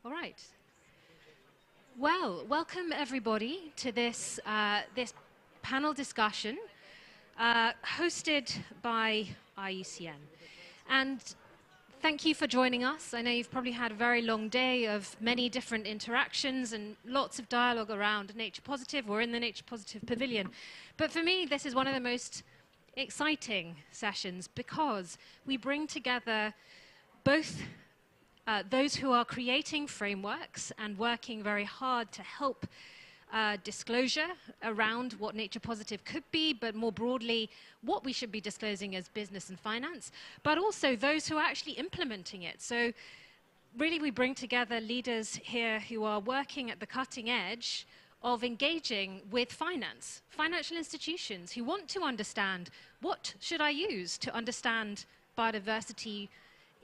All right. Well, welcome everybody to this, this panel discussion hosted by IUCN. And thank you for joining us. I know you've probably had a very long day of many different interactions and lots of dialogue around Nature Positive. We're in the Nature Positive Pavilion. But for me, this is one of the most exciting sessions because we bring together both those who are creating frameworks and working very hard to help disclosure around what Nature Positive could be, but more broadly, what we should be disclosing as business and finance, but also those who are actually implementing it. So really we bring together leaders here who are working at the cutting edge of engaging with finance, financial institutions who want to understand what should I use to understand biodiversity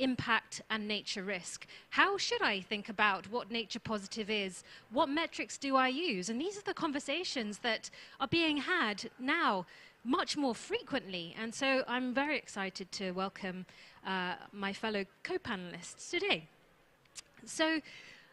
impact and nature risk. How should I think about what Nature Positive is? What metrics do I use? And these are the conversations that are being had now much more frequently. And so I'm very excited to welcome my fellow co-panelists today. So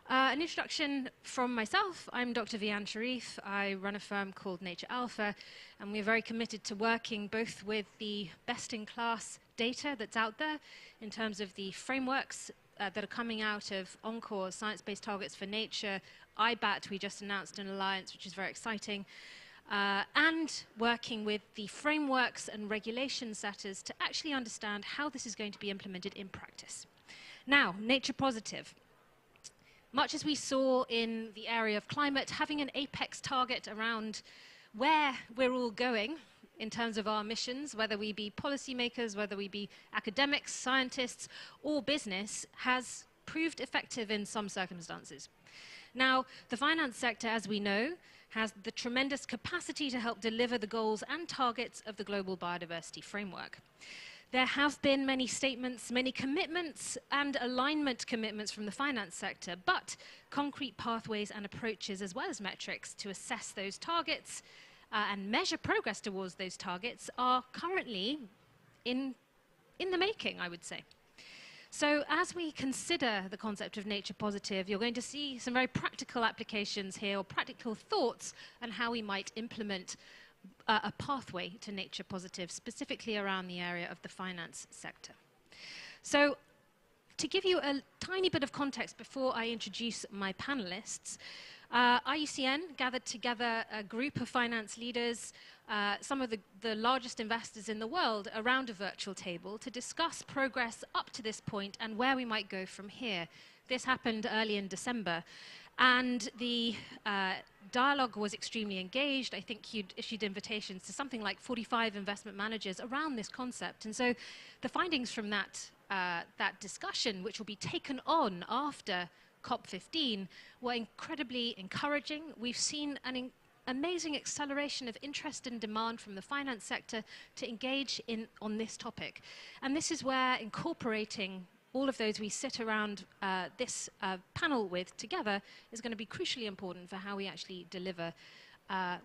an introduction from myself. I'm Dr. Vian Sharif. I run a firm called Nature Alpha, and we're very committed to working both with the best-in-class data that's out there in terms of the frameworks that are coming out of ENCORE, Science-Based Targets for Nature, IBAT, we just announced an alliance, which is very exciting, and working with the frameworks and regulation setters to actually understand how this is going to be implemented in practice. Now, Nature Positive. Much as we saw in the area of climate, having an apex target around where we're all going in terms of our missions, whether we be policymakers, whether we be academics, scientists, or business, has proved effective in some circumstances. Now, the finance sector, as we know, has the tremendous capacity to help deliver the goals and targets of the Global Biodiversity Framework. There have been many statements, many commitments, and alignment commitments from the finance sector, but concrete pathways and approaches, as well as metrics to assess those targets and measure progress towards those targets, are currently in the making, I would say. So as we consider the concept of Nature Positive, you're going to see some very practical applications here, or practical thoughts on how we might implement a pathway to Nature Positive, specifically around the area of the finance sector. So to give you a tiny bit of context before I introduce my panelists, IUCN gathered together a group of finance leaders, some of the largest investors in the world, around a virtual table to discuss progress up to this point and where we might go from here. This happened early in December. And the dialogue was extremely engaged. I think you'd issued invitations to something like 45 investment managers around this concept. And so the findings from that discussion, which will be taken on after COP15, were incredibly encouraging. We've seen an amazing acceleration of interest and demand from the finance sector to engage on this topic. And this is where incorporating all of those we sit around this panel with together is going to be crucially important for how we actually deliver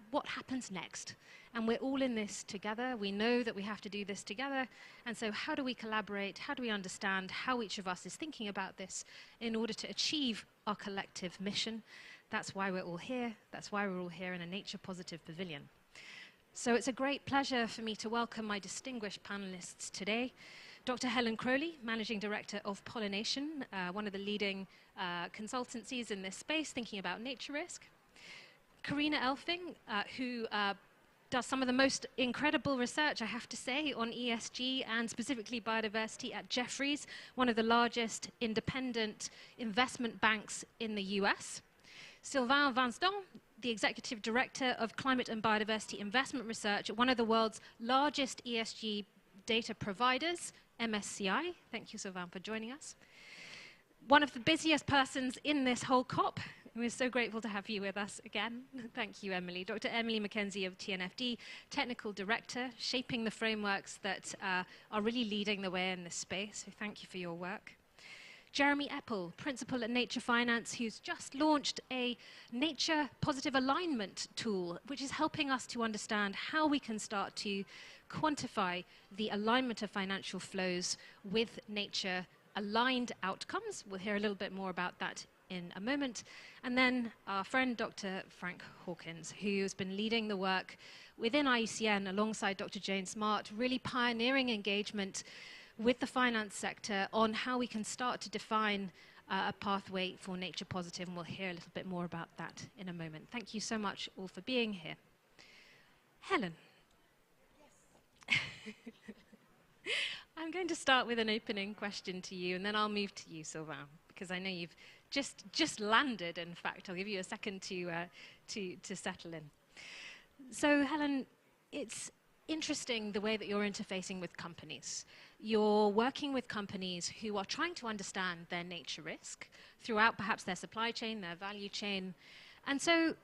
what happens next. And we're all in this together. We know that we have to do this together. And so how do we collaborate? How do we understand how each of us is thinking about this in order to achieve our collective mission? That's why we're all here. That's why we're all here in a Nature Positive Pavilion. So it's a great pleasure for me to welcome my distinguished panelists today. Dr. Helen Crowley, Managing Director of Pollination, one of the leading consultancies in this space, thinking about nature risk. Karina Elfing, who does some of the most incredible research, I have to say, on ESG and specifically biodiversity at Jefferies, one of the largest independent investment banks in the US. Sylvain Vanston, the Executive Director of Climate and Biodiversity Investment Research at one of the world's largest ESG data providers, MSCI. Thank you, Sylvain, for joining us. One of the busiest persons in this whole COP. We're so grateful to have you with us again. Thank you, Emily. Dr. Emily McKenzie of TNFD, Technical Director, shaping the frameworks that are really leading the way in this space. So thank you for your work. Jeremy Eppel, Principal at Nature Finance, who's just launched a Nature Positive Alignment tool, which is helping us to understand how we can start to quantify the alignment of financial flows with nature-aligned outcomes. We'll hear a little bit more about that in a moment. And then our friend, Dr. Frank Hawkins, who has been leading the work within IUCN alongside Dr. Jane Smart, really pioneering engagement with the finance sector on how we can start to define a pathway for nature positive, and we'll hear a little bit more about that in a moment. Thank you so much all for being here. Helen. Yes. I'm going to start with an opening question to you, and then I'll move to you, Sylvain, because I know you've just landed. In fact, I'll give you a second to settle in. So, Helen, it's interesting the way that you're interfacing with companies. You're working with companies who are trying to understand their nature risk throughout perhaps their supply chain, their value chain. And so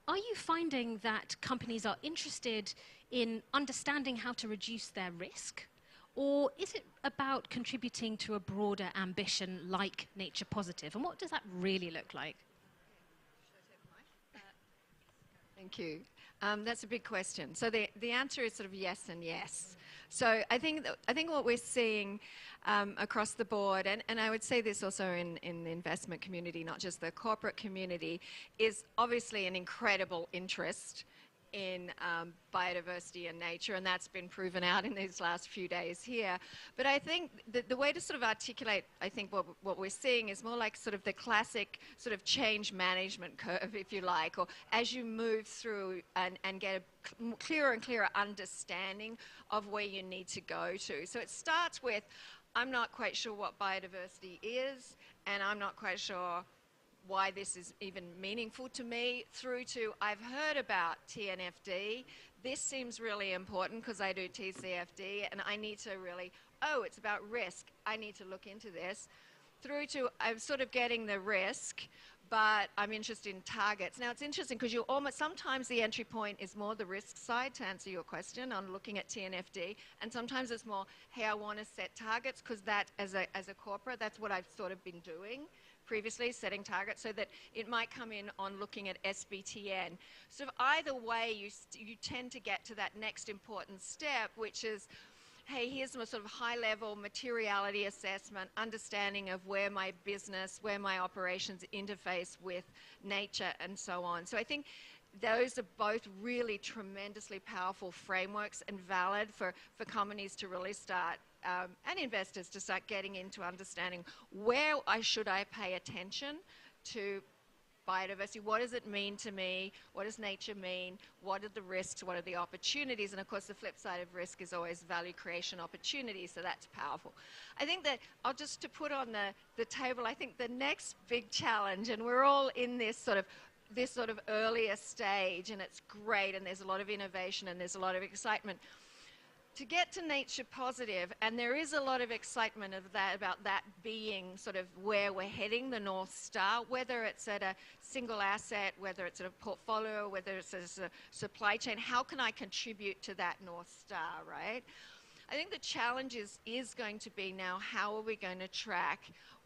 are you finding that companies are interested in understanding how to reduce their risk? Or is it about contributing to a broader ambition like nature positive? And what does that really look like? Thank you. That's a big question. So the answer is sort of yes and yes. So I think what we're seeing across the board, and I would say this also in the investment community, not just the corporate community, is obviously an incredible interest in biodiversity and nature, and that's been proven out in these last few days here. But I think the way to sort of articulate, I think what we're seeing is more like sort of the classic sort of change management curve, if you like, or as you move through and get a clearer and clearer understanding of where you need to go to. So it starts with, I'm not quite sure what biodiversity is, and I'm not quite sure why this is even meaningful to me, through to I've heard about TNFD. This seems really important because I do TCFD, and I need to really, oh, it's about risk. I need to look into this. Through to I'm sort of getting the risk, but I'm interested in targets. Now, it's interesting because you almost, sometimes the entry point is more the risk side, to answer your question on looking at TNFD, and sometimes it's more, hey, I want to set targets, because that, as a corporate, that's what I've sort of been doing previously, setting targets, so that it might come in on looking at SBTN. So either way, you tend to get to that next important step, which is, hey, here's my sort of high-level materiality assessment, understanding of where my business, where my operations interface with nature, and so on. So I think those are both really tremendously powerful frameworks and valid for companies to really start, and investors to start getting into understanding where should I pay attention to biodiversity. What does it mean to me? What does nature mean? What are the risks? What are the opportunities? And of course, the flip side of risk is always value creation opportunities, so that's powerful. I think that just to put on the table, I think the next big challenge, and we're all in this sort of earlier stage, and it's great, and there's a lot of innovation and there's a lot of excitement to get to nature positive, and there is a lot of excitement about that being sort of where we're heading, the North Star, whether it's at a single asset, whether it's at a portfolio, whether it's as a supply chain. How can I contribute to that North Star, right? I think the challenge is going to be now, how are we going to track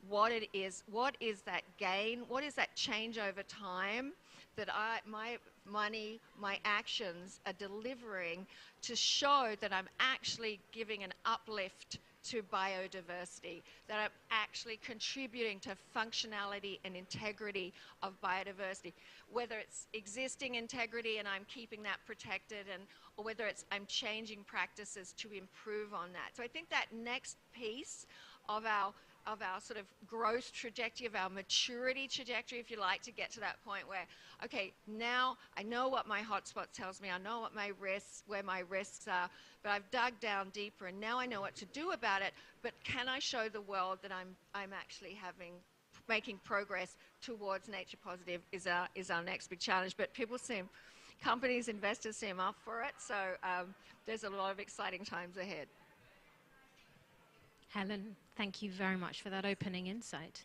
what it is, what is that gain, what is that change over time that my money, my actions are delivering to show that I'm actually giving an uplift to biodiversity, that I'm actually contributing to functionality and integrity of biodiversity, whether it's existing integrity and I'm keeping that protected, or whether it's I'm changing practices to improve on that. So I think that next piece of our sort of growth trajectory, of our maturity trajectory, if you like, to get to that point where, okay, now I know what my hotspot tells me, I know what my risks, where my risks are, but I've dug down deeper and now I know what to do about it, but can I show the world that I'm actually making progress towards nature positive is our next big challenge. But companies, investors seem up for it, so there's a lot of exciting times ahead. Helen, thank you very much for that opening insight.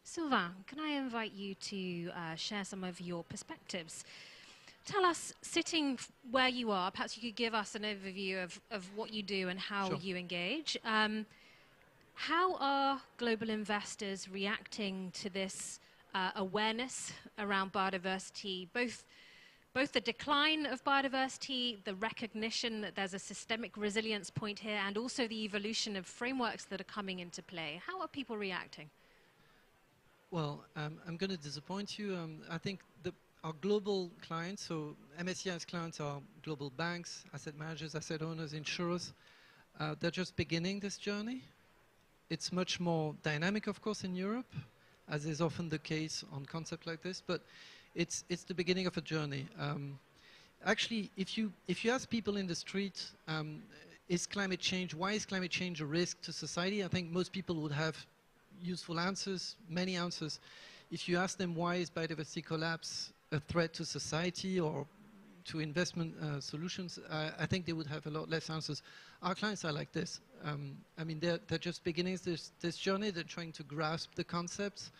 Sylvain, can I invite you to share some of your perspectives? Tell us, sitting where you are, perhaps you could give us an overview of what you do and how Sure. you engage. How are global investors reacting to this awareness around biodiversity, both the decline of biodiversity, the recognition that there's a systemic resilience point here, and also the evolution of frameworks that are coming into play? How are people reacting? Well, I'm going to disappoint you. I think our global clients, so MSCI's clients are global banks, asset managers, asset owners, insurers. They're just beginning this journey. It's much more dynamic, of course, in Europe, as is often the case on concepts like this, but it's the beginning of a journey. Actually, if you ask people in the street, why is climate change a risk to society? I think most people would have useful answers, many answers. If you ask them why is biodiversity collapse a threat to society or to investment solutions, I think they would have a lot less answers. Our clients are like this. I mean, they're just beginning this journey. They're trying to grasp the concepts.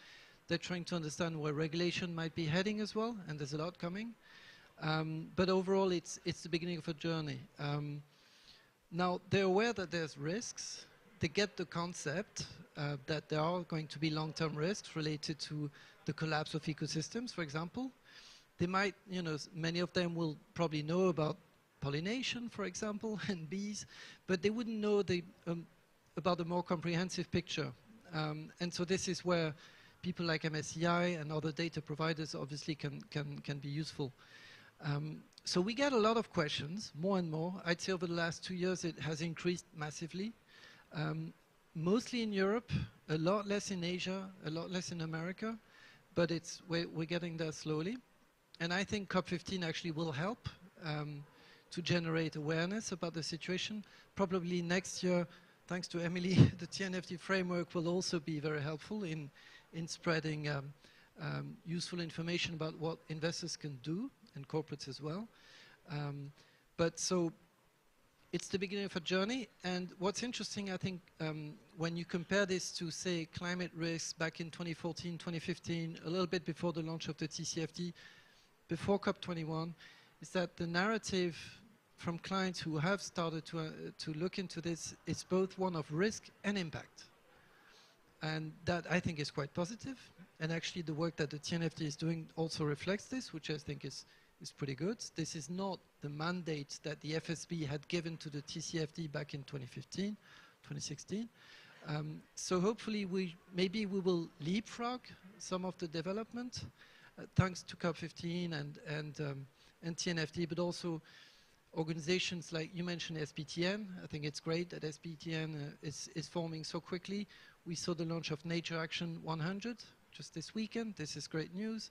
They're trying to understand where regulation might be heading as well, and there's a lot coming. But overall, it's the beginning of a journey. Now, they're aware that there's risks. They get the concept that there are going to be long-term risks related to the collapse of ecosystems, for example. They might, many of them will probably know about pollination, for example, and bees, but they wouldn't know about the more comprehensive picture. And so this is where people like MSCI and other data providers obviously can be useful. So we get a lot of questions, more and more. I'd say over the last 2 years it has increased massively. Mostly in Europe, a lot less in Asia, a lot less in America, but we're getting there slowly. And I think COP15 actually will help to generate awareness about the situation. Probably next year, thanks to Emily, the TNFD framework will also be very helpful in spreading useful information about what investors can do, and corporates as well. But so it's the beginning of a journey. And what's interesting, I think, when you compare this to, say, climate risks back in 2014, 2015, a little bit before the launch of the TCFD, before COP21, is that the narrative from clients who have started to look into this is both one of risk and impact. And that, I think, is quite positive. And actually, the work that the TNFD is doing also reflects this, which I think is pretty good. This is not the mandate that the FSB had given to the TCFD back in 2015, 2016. So hopefully, maybe we will leapfrog some of the development thanks to COP15 and TNFD, but also organizations like you mentioned SBTN. I think it's great that SBTN is forming so quickly. We saw the launch of Nature Action 100 just this weekend. This is great news.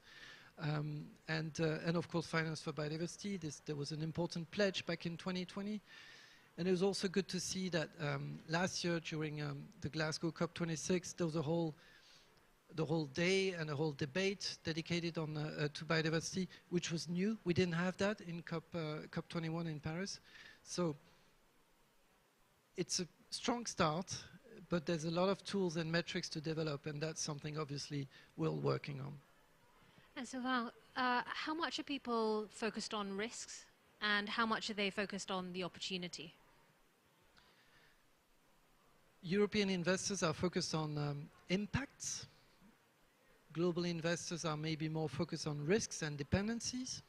And of course, Finance for Biodiversity. There was an important pledge back in 2020. And it was also good to see that last year during the Glasgow COP26, there was the whole day and a whole debate dedicated to biodiversity, which was new. We didn't have that in COP21 in Paris. So it's a strong start, but there's a lot of tools and metrics to develop, and that's something obviously we're working on. And Sylvain, how much are people focused on risks, and how much are they focused on the opportunity? European investors are focused on impacts. Global investors are maybe more focused on risks and dependencies.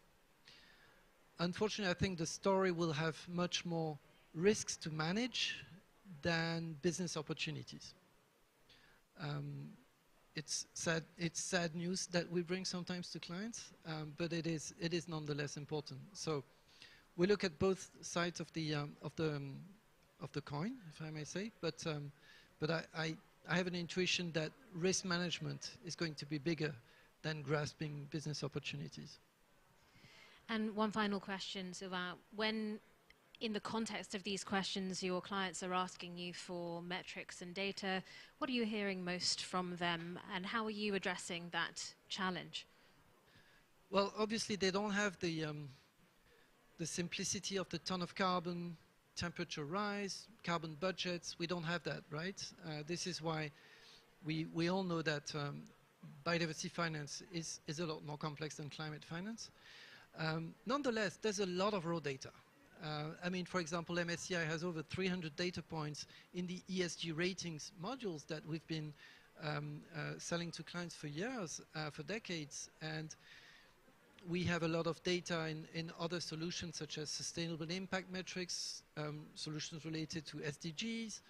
Unfortunately, I think the story will have much more risks to manage than business opportunities. It's sad news that we bring sometimes to clients, but it is nonetheless important. So we look at both sides of the coin, if I may say. But I have an intuition that risk management is going to be bigger than grasping business opportunities. And one final question, Sylvain. When, in the context of these questions, your clients are asking you for metrics and data, what are you hearing most from them, and how are you addressing that challenge? Well, obviously, they don't have the simplicity of the ton of carbon, temperature rise, carbon budgets. We don't have that, right? This is why we all know that biodiversity finance is a lot more complex than climate finance. Nonetheless, there's a lot of raw data. I mean, for example, MSCI has over 300 data points in the ESG ratings modules that we've been selling to clients for years, for decades. And we have a lot of data in other solutions such as sustainable impact metrics, solutions related to SDGs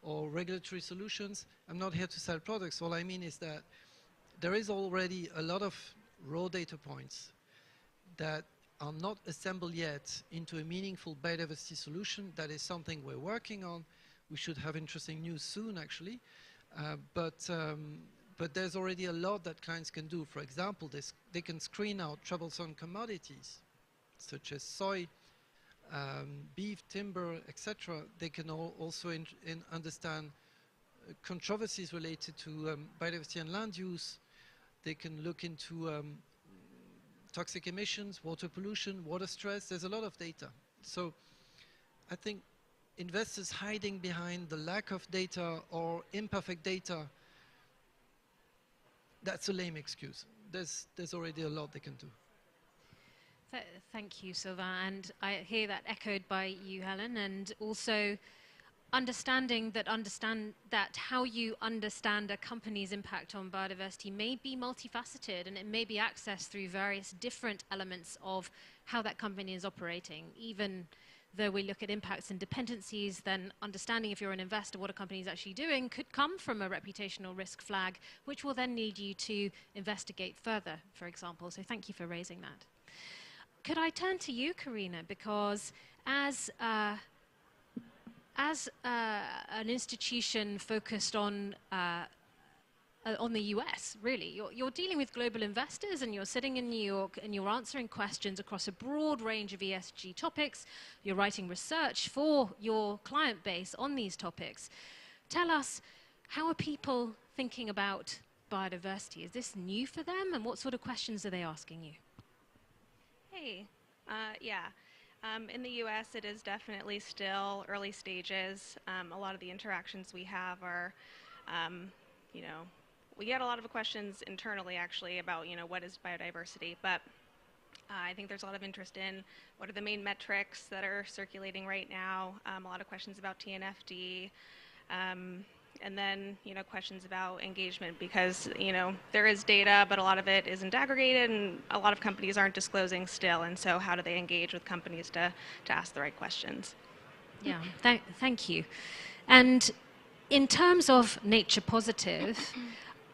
or regulatory solutions. I'm not here to sell products. All I mean is that there is already a lot of raw data points that are not assembled yet into a meaningful biodiversity solution. That is something we're working on. We should have interesting news soon, actually. But there's already a lot that clients can do. For example, they can screen out troublesome commodities, such as soy, beef, timber, etc. They can also understand controversies related to biodiversity and land use. They can look into toxic emissions, water pollution, water stress. There's a lot of data. So I think investors hiding behind the lack of data or imperfect data, that's a lame excuse. There's already a lot they can do. Thank you, Sylvain. And I hear that echoed by you, Helen, and also understanding that how you understand a company's impact on biodiversity may be multifaceted, and it may be accessed through various different elements of how that company is operating. Even though we look at impacts and dependencies, then understanding, if you're an investor, what a company is actually doing could come from a reputational risk flag, which will then need you to investigate further, for example. So thank you for raising that. Could I turn to you, Karina, because as an institution focused on the US, really, you're dealing with global investors, and you're sitting in New York and you're answering questions across a broad range of ESG topics. You're writing research for your client base on these topics. Tell us, how are people thinking about biodiversity? Is this new for them, and what sort of questions are they asking you? Hey, yeah. In the U.S., it is definitely still early stages. A lot of the interactions we have are, we get a lot of questions internally, actually, about, what is biodiversity. But I think there's a lot of interest in what are the main metrics that are circulating right now. A lot of questions about TNFD. And then, questions about engagement, because, there is data, but a lot of it isn't aggregated, and a lot of companies aren't disclosing still. And so how do they engage with companies to ask the right questions? Yeah, thank you. And in terms of nature positive,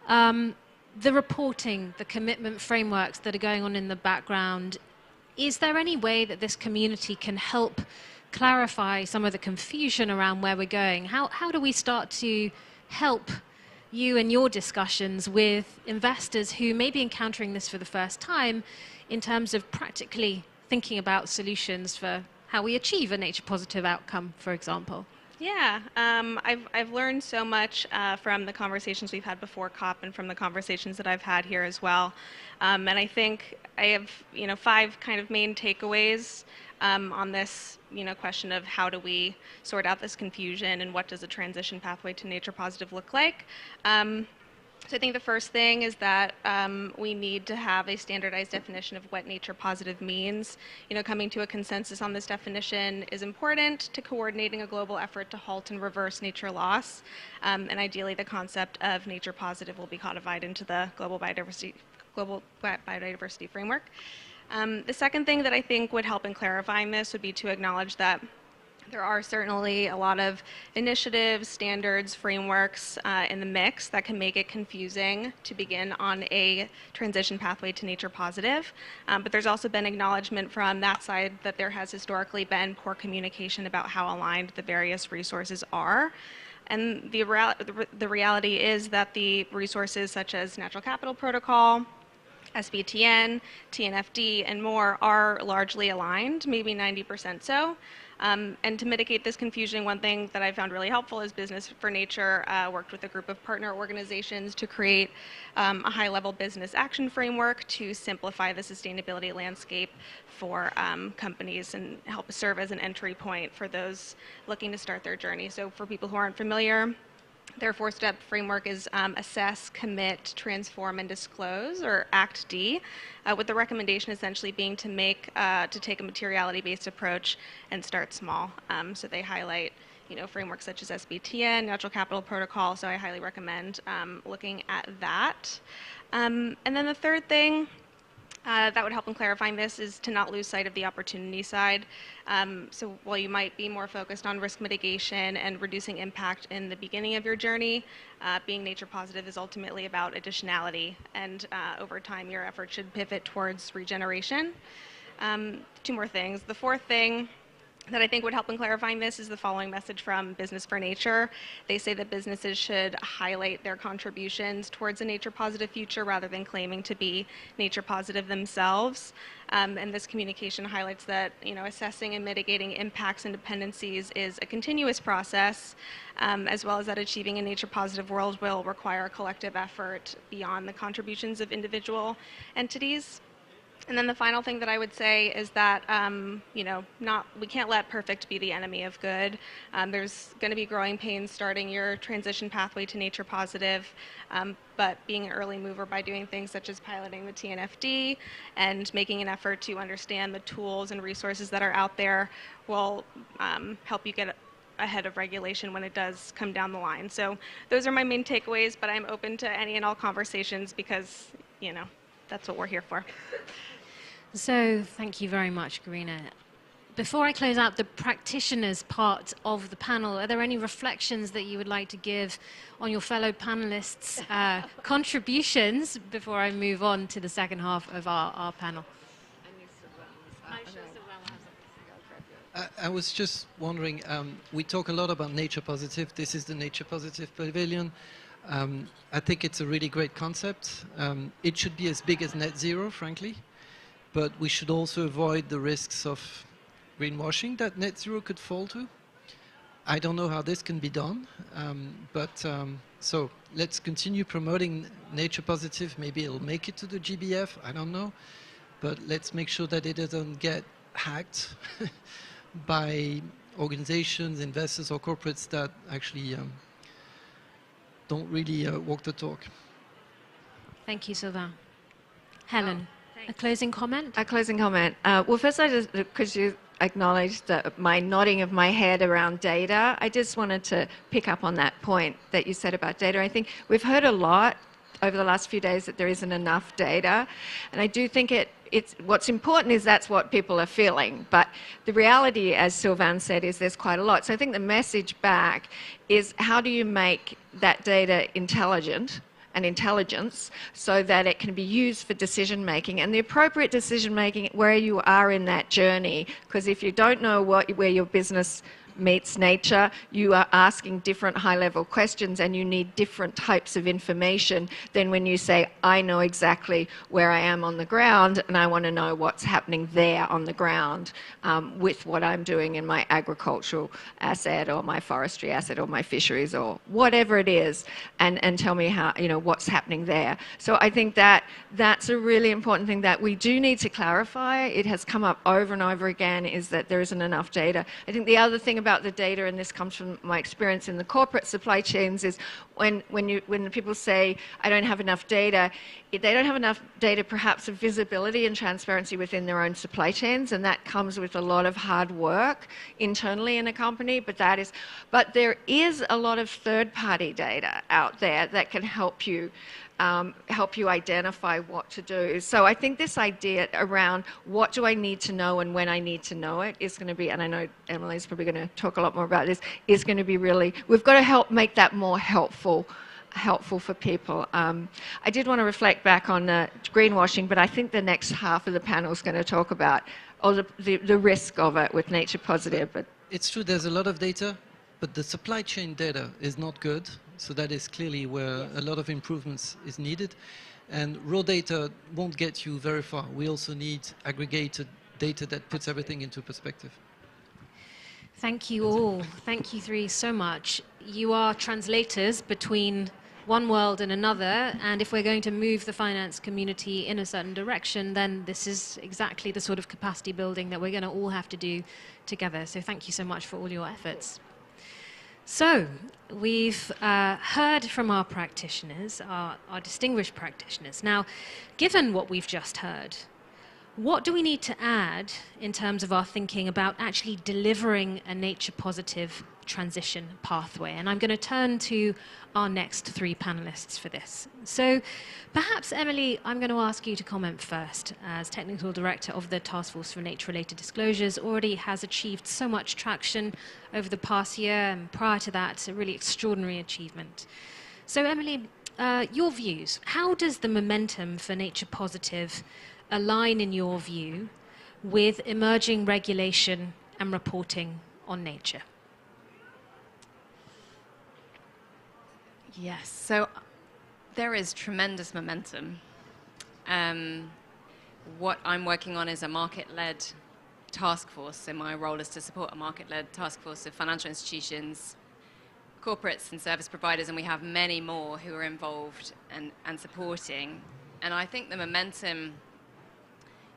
the reporting, the commitment frameworks that are going on in the background, is there any way that this community can help clarify some of the confusion around where we're going? How do we start to help you in your discussions with investors who may be encountering this for the first time, in terms of practically thinking about solutions for how we achieve a nature positive outcome, for example? Yeah, I've learned so much from the conversations we've had before COP, and from the conversations that I've had here as well. And I think I have 5 kind of main takeaways on this question of how do we sort out this confusion, and what does a transition pathway to nature positive look like. So I think the first thing is that we need to have a standardized definition of what nature positive means. Coming to a consensus on this definition is important to coordinating a global effort to halt and reverse nature loss. And ideally, the concept of nature positive will be codified into the Global Biodiversity Framework. The second thing that I think would help in clarifying this would be to acknowledge that there are certainly a lot of initiatives, standards, frameworks in the mix that can make it confusing to begin on a transition pathway to nature positive. But there's also been acknowledgement from that side that there has historically been poor communication about how aligned the various resources are. And the reality is that the resources such as Natural Capital Protocol, SBTN, TNFD, and more are largely aligned, maybe 90% so. And to mitigate this confusion, one thing that I found really helpful is Business for Nature worked with a group of partner organizations to create a high-level business action framework to simplify the sustainability landscape for companies and help serve as an entry point for those looking to start their journey. So for people who aren't familiar, their 4-step framework is assess, commit, transform, and disclose, or ACT D, with the recommendation essentially being to take a materiality-based approach and start small. So they highlight frameworks such as SBTN, Natural Capital Protocol, so I highly recommend looking at that. And then the third thing that would help in clarifying this is to not lose sight of the opportunity side. So while you might be more focused on risk mitigation and reducing impact in the beginning of your journey, being nature positive is ultimately about additionality, and over time your effort should pivot towards regeneration. Two more things. The fourth thing that I think would help in clarifying this is the following message from Business for Nature. They say that businesses should highlight their contributions towards a nature positive future rather than claiming to be nature positive themselves. And this communication highlights that assessing and mitigating impacts and dependencies is a continuous process, as well as that achieving a nature positive world will require a collective effort beyond the contributions of individual entities. And then the final thing that I would say is that, we can't let perfect be the enemy of good. There's going to be growing pains starting your transition pathway to nature positive, but being an early mover by doing things such as piloting the TNFD and making an effort to understand the tools and resources that are out there will help you get ahead of regulation when it does come down the line. So those are my main takeaways, but I'm open to any and all conversations because, that's what we're here for. So thank you very much, Karina. Before I close out the practitioners part of the panel, are there any reflections that you would like to give on your fellow panelists' contributions before I move on to the second half of our panel? I was just wondering, we talk a lot about nature positive. This is the nature positive pavilion. I think it's a really great concept. It should be as big as net zero, frankly. But we should also avoid the risks of greenwashing that net zero could fall to. I don't know how this can be done, so let's continue promoting nature positive. Maybe it'll make it to the GBF, I don't know. But let's make sure that it doesn't get hacked by organizations, investors, or corporates that actually don't really walk the talk. Thank you, Sylvain. Helen. A closing comment? A closing comment. Well, first, because you acknowledged my nodding of my head around data, I just wanted to pick up on that point that you said about data. I think we've heard a lot over the last few days that there isn't enough data, and I do think it's what's important is that's what people are feeling. But the reality, as Sylvain said, is there's quite a lot. So I think the message back is how do you make that data intelligent and intelligence so that it can be used for decision making and the appropriate decision making where you are in that journey. Because if you don't know where your business meets nature, you are asking different high-level questions and you need different types of information than when you say, I know exactly where I am on the ground and I want to know what's happening there on the ground with what I'm doing in my agricultural asset or my forestry asset or my fisheries or whatever it is, and tell me how, what's happening there. So I think that's a really important thing that we do need to clarify. It has come up over and over again, is that there isn't enough data. I think the other thing about the data, and this comes from my experience in the corporate supply chains, is when people say, I don't have enough data, they don't have enough data perhaps of visibility and transparency within their own supply chains, and that comes with a lot of hard work internally in a company, but there is a lot of third-party data out there that can help you identify what to do. So I think this idea around what do I need to know and when I need to know it is going to be, and I know Emily's probably going to talk a lot more about this, is going to be really, we've got to help make that more helpful for people. I did want to reflect back on greenwashing, but I think the next half of the panel is going to talk about the risk of it with nature positive. But it's true, there's a lot of data, but the supply chain data is not good. So that is clearly where a lot of improvements is needed. And raw data won't get you very far. We also need aggregated data that puts everything into perspective. Thank you all. Thank you three so much. You are translators between one world and another, and if we're going to move the finance community in a certain direction, then this is exactly the sort of capacity building that we're going to all have to do together. So thank you so much for all your efforts. So we've heard from our practitioners, our distinguished practitioners. Now, given what we've just heard, what do we need to add in terms of our thinking about actually delivering a nature-positive transition pathway. And I'm going to turn to our next three panelists for this. So perhaps, Emily, I'm going to ask you to comment first. As Technical Director of the Task Force for Nature-Related Disclosures, already has achieved so much traction over the past year, and prior to that, a really extraordinary achievement. So Emily, your views. How does the momentum for nature positive align, in your view, with emerging regulation and reporting on nature? Yes, so there is tremendous momentum. What I'm working on is a market-led task force, so my role is to support a market-led task force of financial institutions, corporates and service providers, and we have many more who are involved and supporting. And I think the momentum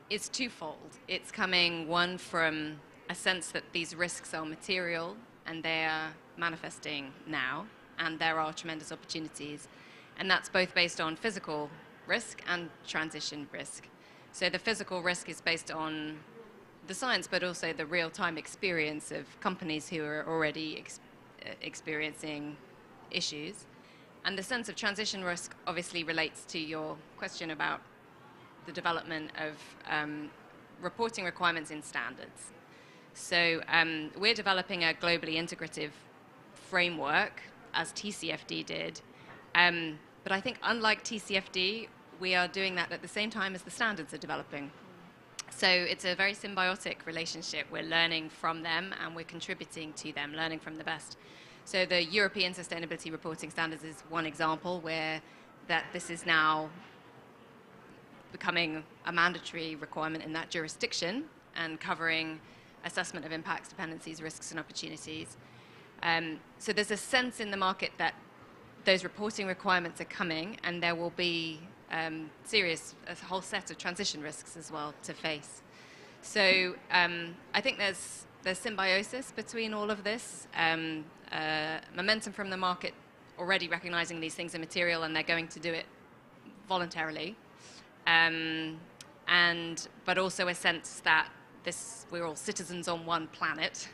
is twofold. It's coming, one, from a sense that these risks are material and they are manifesting now, and there are tremendous opportunities. And that's both based on physical risk and transition risk. So the physical risk is based on the science, but also the real-time experience of companies who are already experiencing issues. And the sense of transition risk obviously relates to your question about the development of reporting requirements in standards. So we're developing a globally integrative framework, as TCFD did. But I think unlike TCFD, we are doing that at the same time as the standards are developing. So it's a very symbiotic relationship. We're learning from them and we're contributing to them, learning from the best. So the European Sustainability Reporting Standards is one example where this is now becoming a mandatory requirement in that jurisdiction and covering assessment of impacts, dependencies, risks, and opportunities. So there's a sense in the market that those reporting requirements are coming, and there will be a whole set of transition risks as well to face. So I think there's symbiosis between all of this, momentum from the market already recognizing these things are material and they're going to do it voluntarily, but also a sense that we're all citizens on one planet.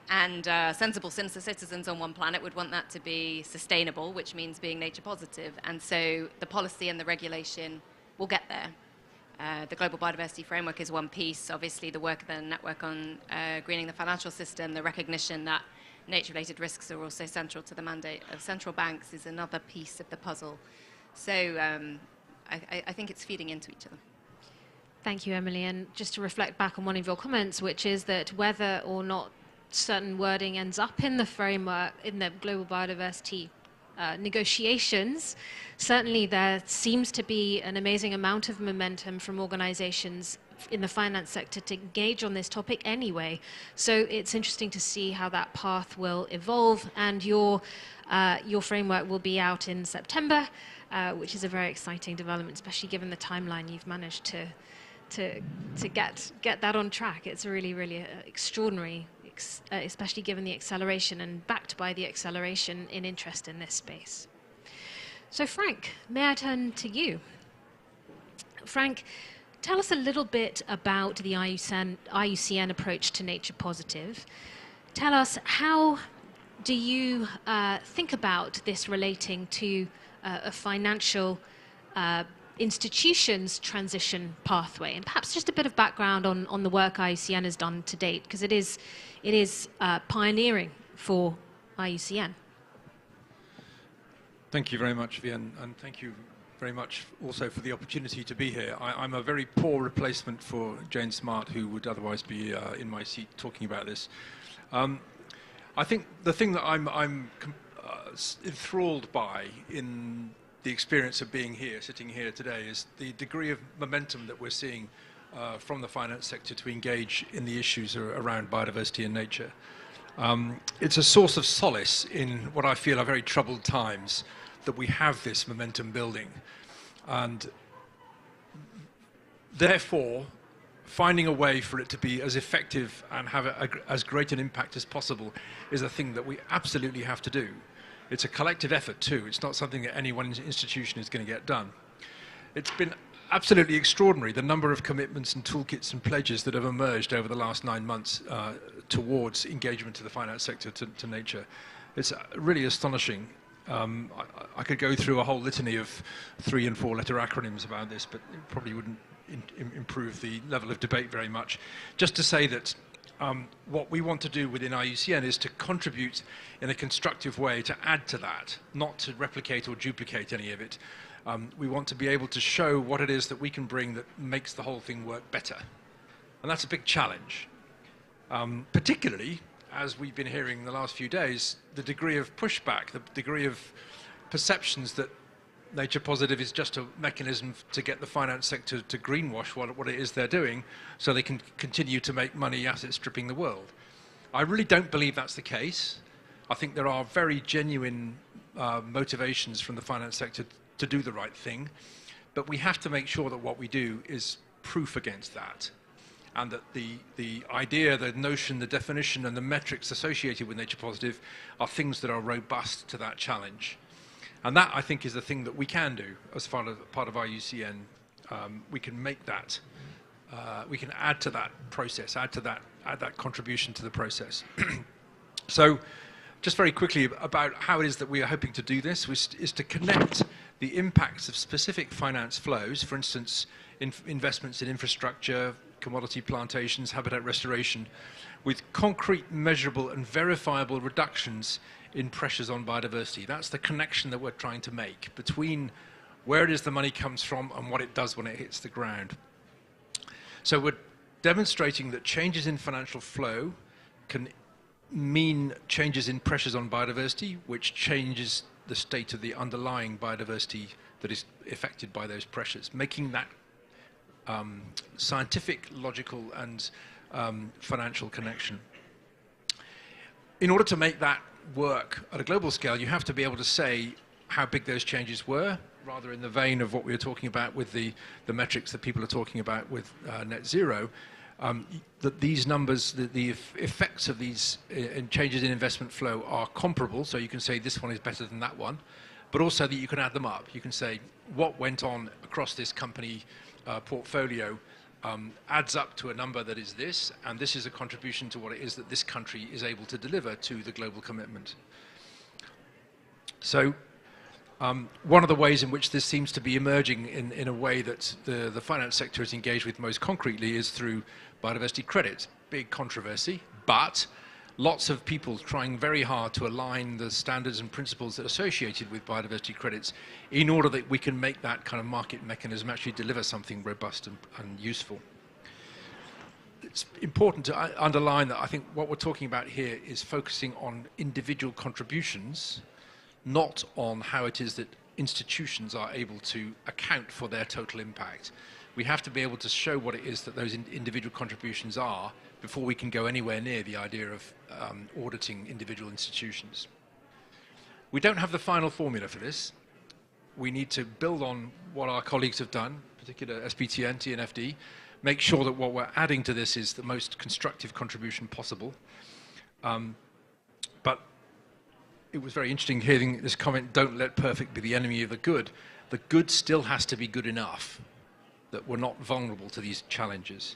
And sensible citizens on one planet would want that to be sustainable, which means being nature positive. And so the policy and the regulation will get there. The Global Biodiversity Framework is one piece. Obviously, the work of the network on greening the financial system, the recognition that nature-related risks are also central to the mandate of central banks is another piece of the puzzle. So I think it's feeding into each other. Thank you, Emily. And just to reflect back on one of your comments, which is that whether or not certain wording ends up in the framework, in the global biodiversity negotiations, certainly there seems to be an amazing amount of momentum from organizations in the finance sector to engage on this topic anyway. So it's interesting to see how that path will evolve, and your framework will be out in September, which is a very exciting development, especially given the timeline you've managed to get that on track. It's really, really extraordinary, especially given the acceleration and backed by the acceleration in interest in this space. So Frank, may I turn to you? Frank, tell us a little bit about the IUCN approach to nature positive. Tell us, how do you think about this relating to a financial institutions transition pathway, and perhaps just a bit of background on the work IUCN has done to date, because it is pioneering for IUCN. Thank you very much, Vian, and thank you very much also for the opportunity to be here. I'm a very poor replacement for Jane Smart, who would otherwise be in my seat talking about this. I think the thing that I'm enthralled by in the experience of being here, sitting here today, is the degree of momentum that we're seeing from the finance sector to engage in the issues around biodiversity and nature. It's a source of solace in what I feel are very troubled times that we have this momentum building. And therefore, finding a way for it to be as effective and have as great an impact as possible is a thing that we absolutely have to do. It's a collective effort too. It's not something that any one institution is going to get done. It's been absolutely extraordinary, the number of commitments and toolkits and pledges that have emerged over the last 9 months towards engagement of the finance sector to nature. It's really astonishing. I could go through a whole litany of 3- and 4-letter acronyms about this, but it probably wouldn't improve the level of debate very much. Just to say that what we want to do within IUCN is to contribute in a constructive way to add to that, not to replicate or duplicate any of it. We want to be able to show what it is that we can bring that makes the whole thing work better. And that's a big challenge. Particularly, as we've been hearing in the last few days, the degree of pushback, the degree of perceptions that nature positive is just a mechanism to get the finance sector to greenwash what it is they're doing so they can continue to make money asset stripping the world. I really don't believe that's the case. I think there are very genuine motivations from the finance sector to do the right thing, but we have to make sure that what we do is proof against that, and that the idea, the notion, the definition and the metrics associated with nature positive are things that are robust to that challenge. And that, I think, is the thing that we can do as part of IUCN. We can make that, we can add to that process, add that contribution to the process. So, just very quickly about how it is that we are hoping to do this, is to connect the impacts of specific finance flows, for instance, investments in infrastructure, commodity plantations, habitat restoration, with concrete, measurable and verifiable reductions in pressures on biodiversity. That's the connection that we're trying to make between where it is the money comes from and what it does when it hits the ground. So we're demonstrating that changes in financial flow can mean changes in pressures on biodiversity, which changes the state of the underlying biodiversity that is affected by those pressures, making that scientific, logical and financial connection. In order to make that work at a global scale, you have to be able to say how big those changes were, rather in the vein of what we were talking about with the metrics that people are talking about with net zero, that these numbers, the effects of these changes in investment flow are comparable, so you can say this one is better than that one, but also that you can add them up. You can say what went on across this company portfolio adds up to a number that is this, and this is a contribution to what it is that this country is able to deliver to the global commitment. So one of the ways in which this seems to be emerging in a way that the finance sector is engaged with most concretely is through biodiversity credits. Big controversy, but lots of people trying very hard to align the standards and principles that are associated with biodiversity credits in order that we can make that kind of market mechanism actually deliver something robust and useful. It's important to underline that I think what we're talking about here is focusing on individual contributions, not on how it is that institutions are able to account for their total impact. We have to be able to show what it is that those individual contributions are before we can go anywhere near the idea of auditing individual institutions. We don't have the final formula for this. We need to build on what our colleagues have done, particularly SBTN, TNFD, make sure that what we're adding to this is the most constructive contribution possible. But it was very interesting hearing this comment, don't let perfect be the enemy of the good. The good still has to be good enough that we're not vulnerable to these challenges.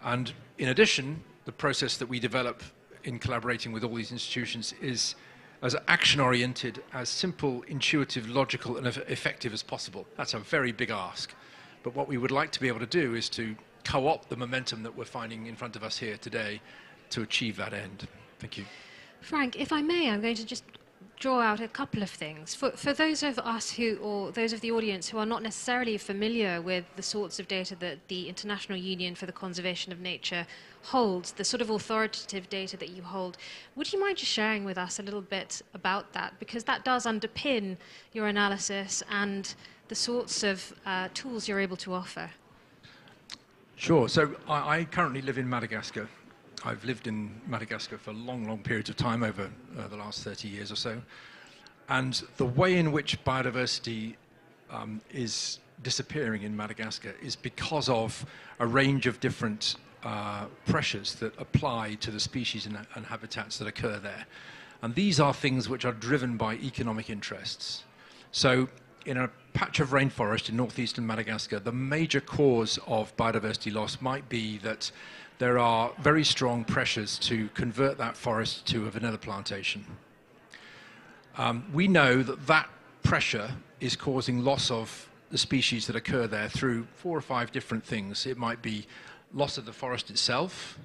And in addition, the process that we develop in collaborating with all these institutions is as action-oriented, as simple, intuitive, logical, and effective as possible. That's a very big ask. But what we would like to be able to do is to co-opt the momentum that we're finding in front of us here today to achieve that end. Thank you. Frank, if I may, I'm going to just draw out a couple of things. For those of us or those of the audience who are not necessarily familiar with the sorts of data that the International Union for the Conservation of Nature holds, the sort of authoritative data that you hold, would you mind just sharing with us a little bit about that? Because that does underpin your analysis and the sorts of tools you're able to offer. Sure. So I currently live in Madagascar. I've lived in Madagascar for long, long periods of time over the last 30 years or so. And the way in which biodiversity is disappearing in Madagascar is because of a range of different pressures that apply to the species and habitats that occur there. And these are things which are driven by economic interests. So in a patch of rainforest in northeastern Madagascar, the major cause of biodiversity loss might be that there are very strong pressures to convert that forest to a vanilla plantation. We know that that pressure is causing loss of the species that occur there through 4 or 5 different things. It might be loss of the forest itself.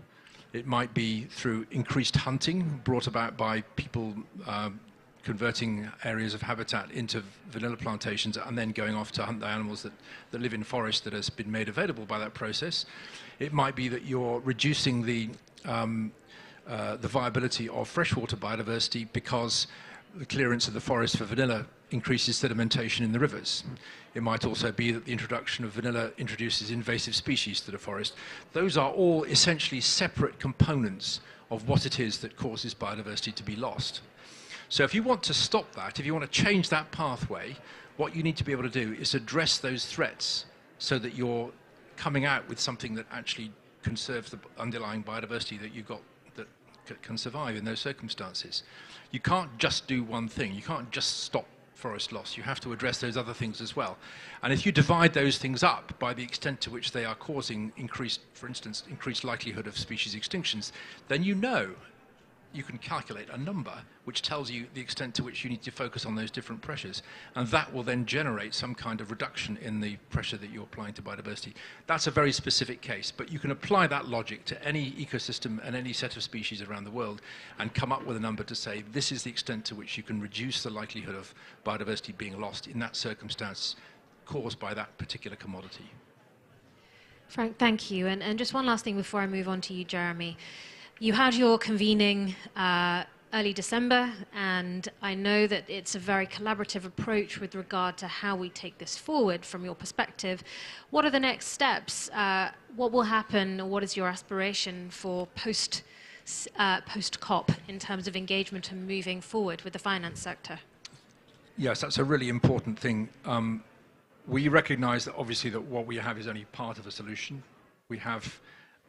It might be through increased hunting brought about by people converting areas of habitat into vanilla plantations and then going off to hunt the animals that live in forest that has been made available by that process. It might be that you're reducing the viability of freshwater biodiversity because the clearance of the forest for vanilla increases sedimentation in the rivers. It might also be that the introduction of vanilla introduces invasive species to the forest. Those are all essentially separate components of what it is that causes biodiversity to be lost. So if you want to stop that, if you want to change that pathway, what you need to be able to do is address those threats so that you're coming out with something that actually conserves the underlying biodiversity that you've got that can survive in those circumstances. You can't just do one thing. You can't just stop forest loss. You have to address those other things as well. And if you divide those things up by the extent to which they are causing increased, for instance, increased likelihood of species extinctions, then you know you can calculate a number which tells you the extent to which you need to focus on those different pressures. And that will then generate some kind of reduction in the pressure that you're applying to biodiversity. That's a very specific case, but you can apply that logic to any ecosystem and any set of species around the world and come up with a number to say this is the extent to which you can reduce the likelihood of biodiversity being lost in that circumstance caused by that particular commodity. Frank, thank you. And just one last thing before I move on to you, Jeremy. You had your convening early December, and I know that it's a very collaborative approach with regard to how we take this forward from your perspective. What are the next steps? What will happen? What is your aspiration for post-COP in terms of engagement and moving forward with the finance sector? Yes, that's a really important thing. We recognize that obviously that what we have is only part of a solution. We have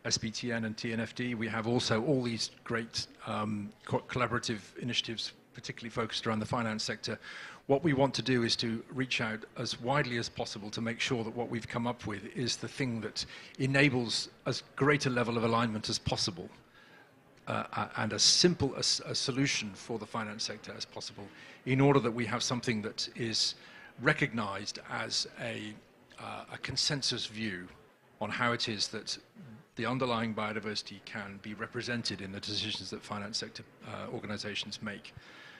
SBTN and TNFD. We have also all these great collaborative initiatives, particularly focused around the finance sector. What we want to do is to reach out as widely as possible to make sure that what we've come up with is the thing that enables as great a level of alignment as possible and as simple a solution for the finance sector as possible, in order that we have something that is recognized as a consensus view on how it is that the underlying biodiversity can be represented in the decisions that finance sector organizations make.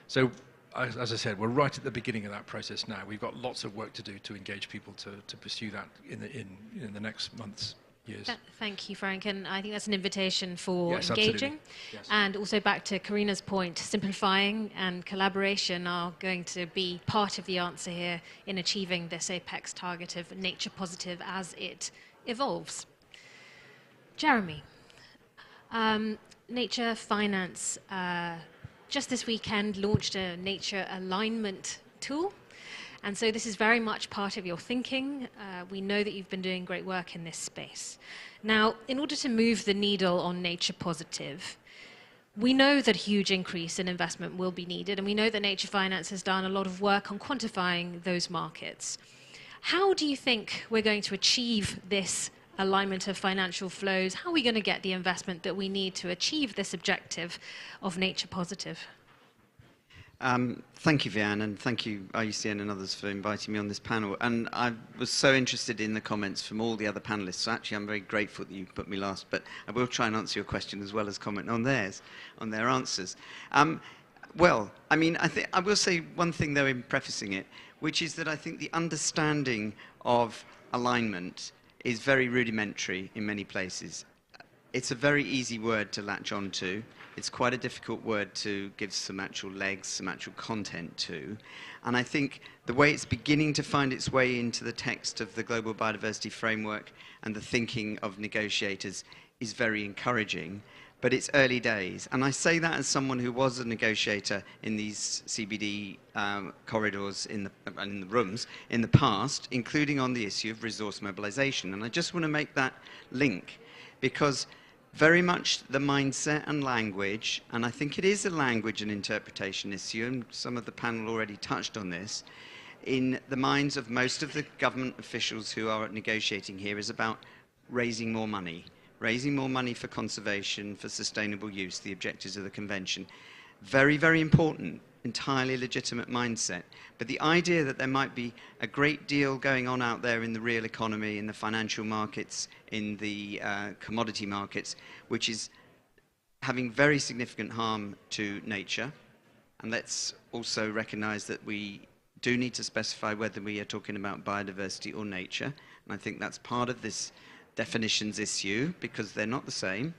So, as I said, we're right at the beginning of that process now. We've got lots of work to do to engage people to pursue that in the next months, years. Thank you, Frank. And I think that's an invitation for Yes, engaging. yes. And also back to Karina's point, simplifying and collaboration are going to be part of the answer here in achieving this apex target of nature positive as it evolves. Jeremy, Nature Finance just this weekend launched a nature alignment tool. And so this is very much part of your thinking. We know that you've been doing great work in this space. Now, in order to move the needle on nature positive, we know that a huge increase in investment will be needed, and we know that Nature Finance has done a lot of work on quantifying those markets. How do you think we're going to achieve this alignment of financial flows? How are we going to get the investment that we need to achieve this objective of nature positive? Thank you, Vian, and thank you, IUCN and others, for inviting me on this panel. And I was so interested in the comments from all the other panelists. So actually, I'm very grateful that you put me last, but I will try and answer your question as well as comment on theirs, on their answers. Well, I mean, I will say one thing, though, in prefacing it, which is that I think the understanding of alignment is very rudimentary in many places. It's a very easy word to latch on to. It's quite a difficult word to give some actual legs, some actual content to. And I think the way it's beginning to find its way into the text of the Global Biodiversity Framework and the thinking of negotiators is very encouraging. But it's early days. And I say that as someone who was a negotiator in these CBD corridors in the rooms in the past, including on the issue of resource mobilization. And I just want to make that link, because very much the mindset and language, and I think it is a language and interpretation issue, and some of the panel already touched on this, in the minds of most of the government officials who are negotiating here is about raising more money for conservation, for sustainable use, the objectives of the convention. Very, very important, entirely legitimate mindset. But the idea that there might be a great deal going on out there in the real economy, in the financial markets, in the commodity markets, which is having very significant harm to nature. And let's also recognize that we do need to specify whether we are talking about biodiversity or nature. And I think that's part of this definitions issue, because they're not the same.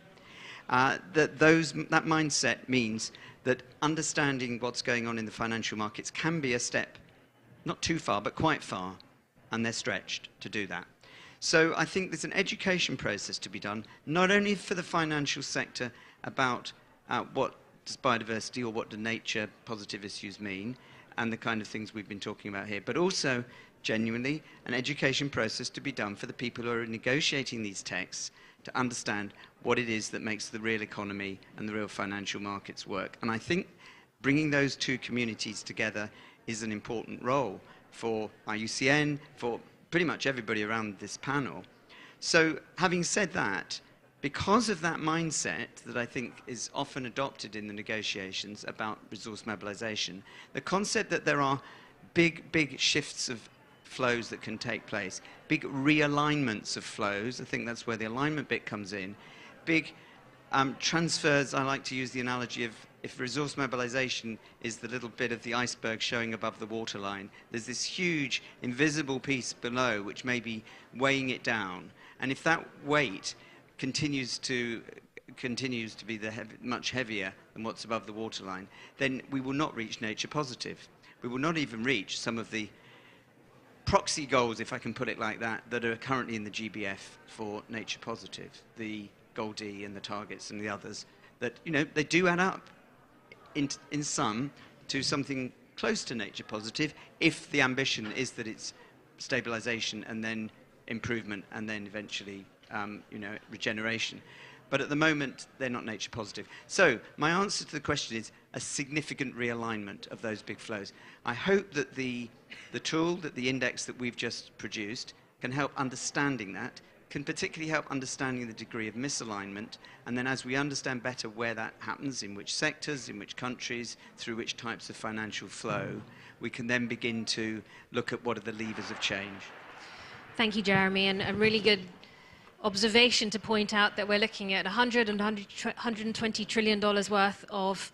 That mindset means that understanding what's going on in the financial markets can be a step, not too far, but quite far, and they're stretched to do that. So I think there's an education process to be done, not only for the financial sector about what does biodiversity or what do nature positive issues mean, and the kind of things we've been talking about here, but also genuinely an education process to be done for the people who are negotiating these texts to understand what it is that makes the real economy and the real financial markets work. And I think bringing those two communities together is an important role for IUCN, for pretty much everybody around this panel. So having said that, because of that mindset that I think is often adopted in the negotiations about resource mobilization, the concept that there are big shifts of flows that can take place, big realignments of flows, I think that's where the alignment bit comes in, big transfers. I like to use the analogy of if resource mobilization is the little bit of the iceberg showing above the waterline, there's this huge invisible piece below which may be weighing it down. And if that weight continues to be much heavier than what's above the waterline, then we will not reach nature positive. We will not even reach some of the proxy goals, if I can put it like that, that are currently in the GBF for nature positive, the Goal D and the targets and the others, that, you know, they do add up in sum to something close to nature positive if the ambition is that it's stabilization and then improvement and then eventually regeneration. But at the moment, they're not nature positive. So my answer to the question is a significant realignment of those big flows. I hope that the tool, that the index that we've just produced can help understanding that, can particularly help understanding the degree of misalignment, and then as we understand better where that happens, in which sectors, in which countries, through which types of financial flow, we can then begin to look at what are the levers of change. Thank you, Jeremy, and a really good observation to point out that we're looking at $120 trillion worth of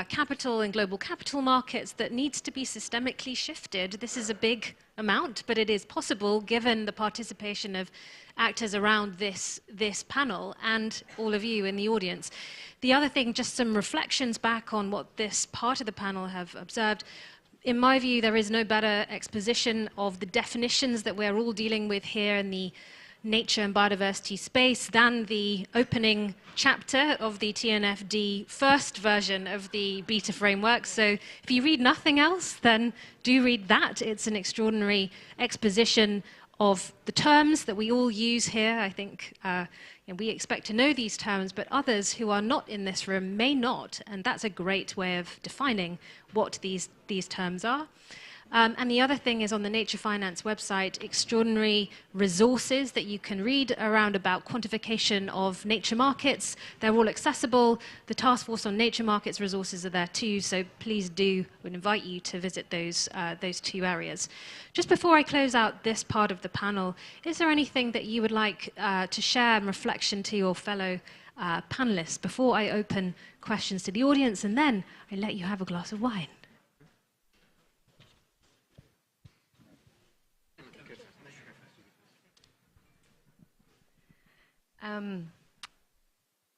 capital in global capital markets that needs to be systemically shifted. This is a big amount, but it is possible given the participation of actors around this panel and all of you in the audience. The other thing, just some reflections back on what this part of the panel have observed. In my view, there is no better exposition of the definitions that we're all dealing with here in the nature and biodiversity space than the opening chapter of the TNFD first version of the beta framework. So if you read nothing else, then do read that. It's an extraordinary exposition of the terms that we all use here. I think we expect to know these terms, but others who are not in this room may not, and that's a great way of defining what these terms are. And the other thing is on the Nature Finance website, extraordinary resources that you can read around about quantification of nature markets. They're all accessible. The Task Force on Nature Markets resources are there too, so please do, would invite you to visit those two areas. Just before I close out this part of the panel, is there anything that you would like to share in reflection to your fellow panelists before I open questions to the audience, and then I let you have a glass of wine?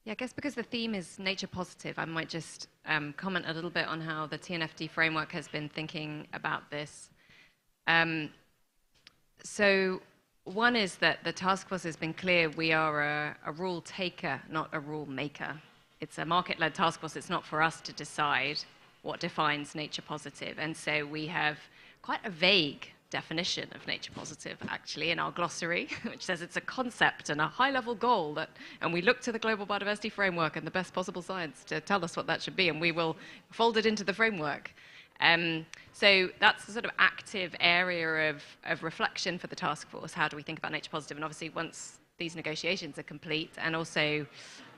Yeah, I guess because the theme is nature positive, I might just comment a little bit on how the TNFD framework has been thinking about this. So one is that the task force has been clear we are a rule taker, not a rule maker. It's a market-led task force. It's not for us to decide what defines nature positive. And so we have quite a vague definition of nature positive, actually, in our glossary, which says it's a concept and a high-level goal and we look to the Global Biodiversity Framework and the best possible science to tell us what that should be, and we will fold it into the framework. So that's a sort of active area of reflection for the task force. How do we think about nature positive? And obviously, once these negotiations are complete, and also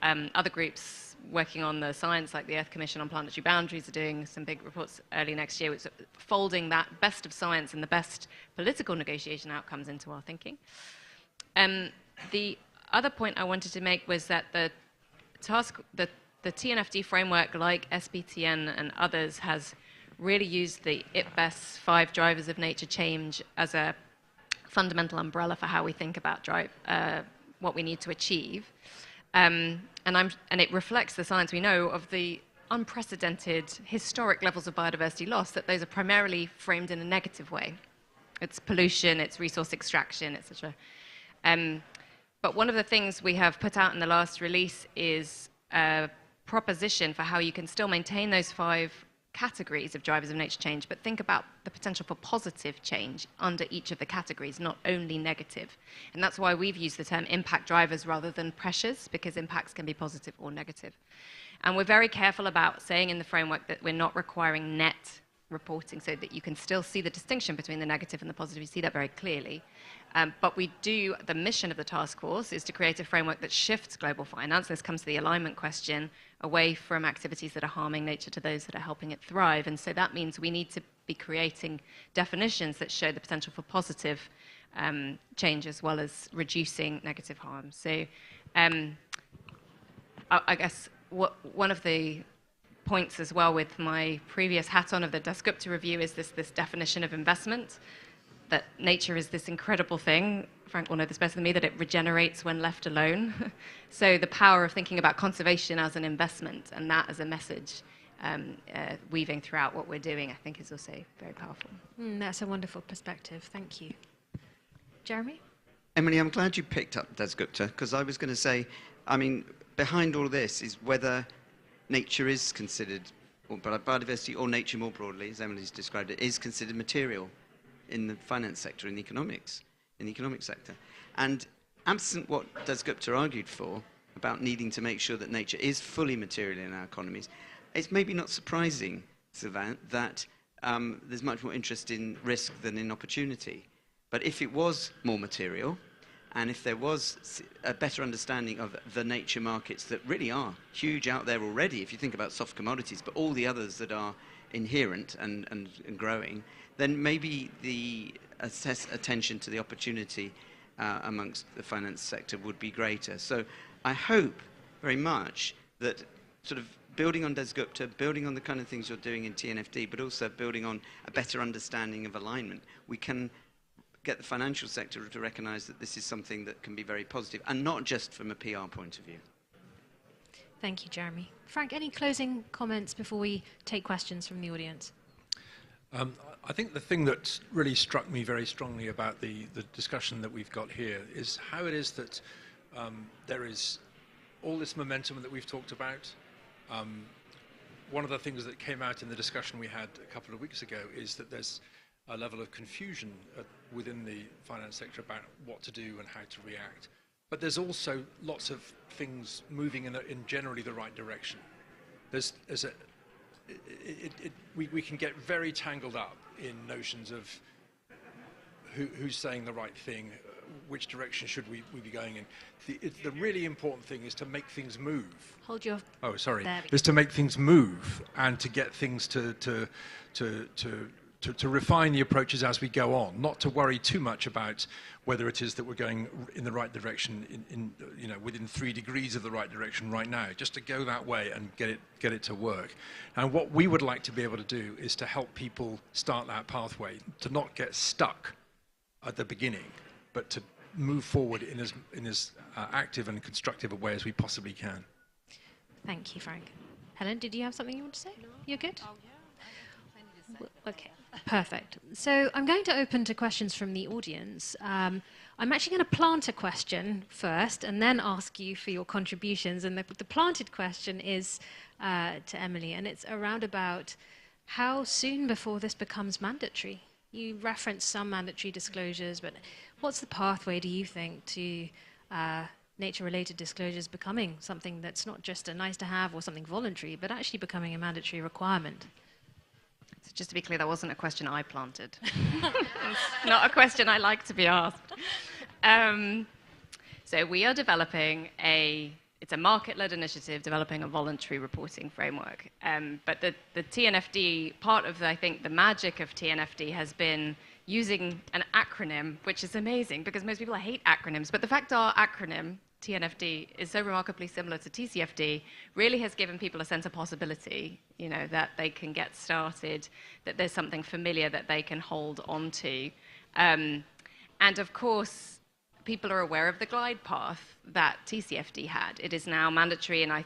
other groups working on the science, like the Earth Commission on Planetary Boundaries, are doing some big reports early next year, which are folding that best of science and the best political negotiation outcomes into our thinking. The other point I wanted to make was that the TNFD framework, like SBTN and others, has really used the IPBES 5 drivers of nature change as a fundamental umbrella for how we think about what we need to achieve. And it reflects the science we know of the unprecedented historic levels of biodiversity loss, that those are primarily framed in a negative way. It's pollution, it's resource extraction, etc. But one of the things we have put out in the last release is a proposition for how you can still maintain those 5 categories of drivers of nature change, but think about the potential for positive change under each of the categories, not only negative. And that's why we've used the term impact drivers rather than pressures, because impacts can be positive or negative. And we're very careful about saying in the framework that we're not requiring net reporting, so that you can still see the distinction between the negative and the positive. You see that very clearly. But the mission of the task force is to create a framework that shifts global finance. This comes to the alignment question, away from activities that are harming nature to those that are helping it thrive. And so that means we need to be creating definitions that show the potential for positive change as well as reducing negative harm. So I guess one of the points as well with my previous hat on of the Dasgupta review is this definition of investment, that nature is this incredible thing. Frank will know this better than me, that it regenerates when left alone. So the power of thinking about conservation as an investment, and that as a message weaving throughout what we're doing, I think is also very powerful. That's a wonderful perspective. Thank you. Jeremy? Emily, I'm glad you picked up Dasgupta, because I was going to say, I mean, behind all this is whether nature is considered, or biodiversity or nature more broadly, as Emily's described it, is considered material in the finance sector, in the economic sector. And absent what Dasgupta argued for about needing to make sure that nature is fully material in our economies, it's maybe not surprising, Sylvain, that there's much more interest in risk than in opportunity. But if it was more material, and if there was a better understanding of the nature markets that really are huge out there already, if you think about soft commodities, but all the others that are inherent and growing, then maybe the attention to the opportunity amongst the finance sector would be greater. So I hope very much that sort of building on Dasgupta, building on the kind of things you're doing in TNFD, but also building on a better understanding of alignment, we can get the financial sector to recognise that this is something that can be very positive, and not just from a PR point of view. Thank you, Jeremy. Frank, any closing comments before we take questions from the audience? I think the thing that really struck me very strongly about the discussion that we've got here is how it is that there is all this momentum that we've talked about. One of the things that came out in the discussion we had a couple of weeks ago is that there's a level of confusion within the finance sector about what to do and how to react. But there's also lots of things moving in generally the right direction. We can get very tangled up in notions of who's saying the right thing, which direction should we be going in. The really important thing is to make things move. Hold your... Oh, sorry. There we Is to make things move and to get things to refine the approaches as we go on, not to worry too much about whether it is that we're going in the right direction, within 3 degrees of the right direction right now, just to go that way and get it to work. And what we would like to be able to do is to help people start that pathway, to not get stuck at the beginning, but to move forward in as active and constructive a way as we possibly can. Thank you, Frank. Helen, did you have something you want to say? No. You're good? Oh, yeah. Okay, perfect. So I'm going to open to questions from the audience. I'm actually going to plant a question first and then ask you for your contributions. And the planted question is to Emily, and it's around about how soon before this becomes mandatory? You referenced some mandatory disclosures, but what's the pathway, do you think, to nature-related disclosures becoming something that's not just a nice-to-have or something voluntary, but actually becoming a mandatory requirement? So just to be clear, that wasn't a question I planted. It's not a question I like to be asked. So we are developing it's a market-led initiative developing a voluntary reporting framework. But the TNFD, part of, I think, the magic of TNFD has been using an acronym, which is amazing because most people hate acronyms. But the fact our acronym, TNFD, is so remarkably similar to TCFD really has given people a sense of possibility, you know, that they can get started, that there's something familiar that they can hold on to. And of course, people are aware of the glide path that TCFD had. It is now mandatory, and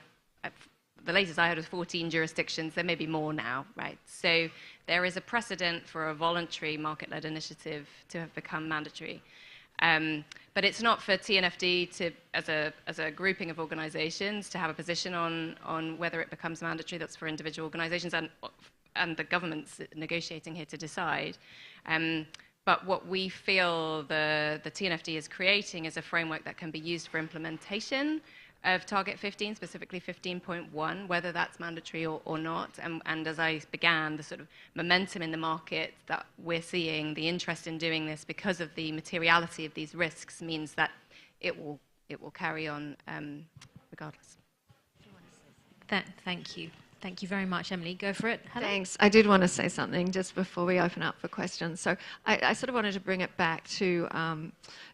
the latest I heard was 14 jurisdictions. There may be more now, right? So there is a precedent for a voluntary market-led initiative to have become mandatory. But it's not for TNFD to, as a grouping of organizations, to have a position on whether it becomes mandatory. That's for individual organizations and the government's negotiating here to decide. But what we feel the TNFD is creating is a framework that can be used for implementation of Target 15, specifically 15.1, whether that's mandatory or not. And as I began, the sort of momentum in the market that we're seeing, the interest in doing this because of the materiality of these risks means that it will carry on regardless. Thank you. Thank you very much, Emily. Go for it. Helen? Thanks. I did want to say something just before we open up for questions. So I sort of wanted to bring it back to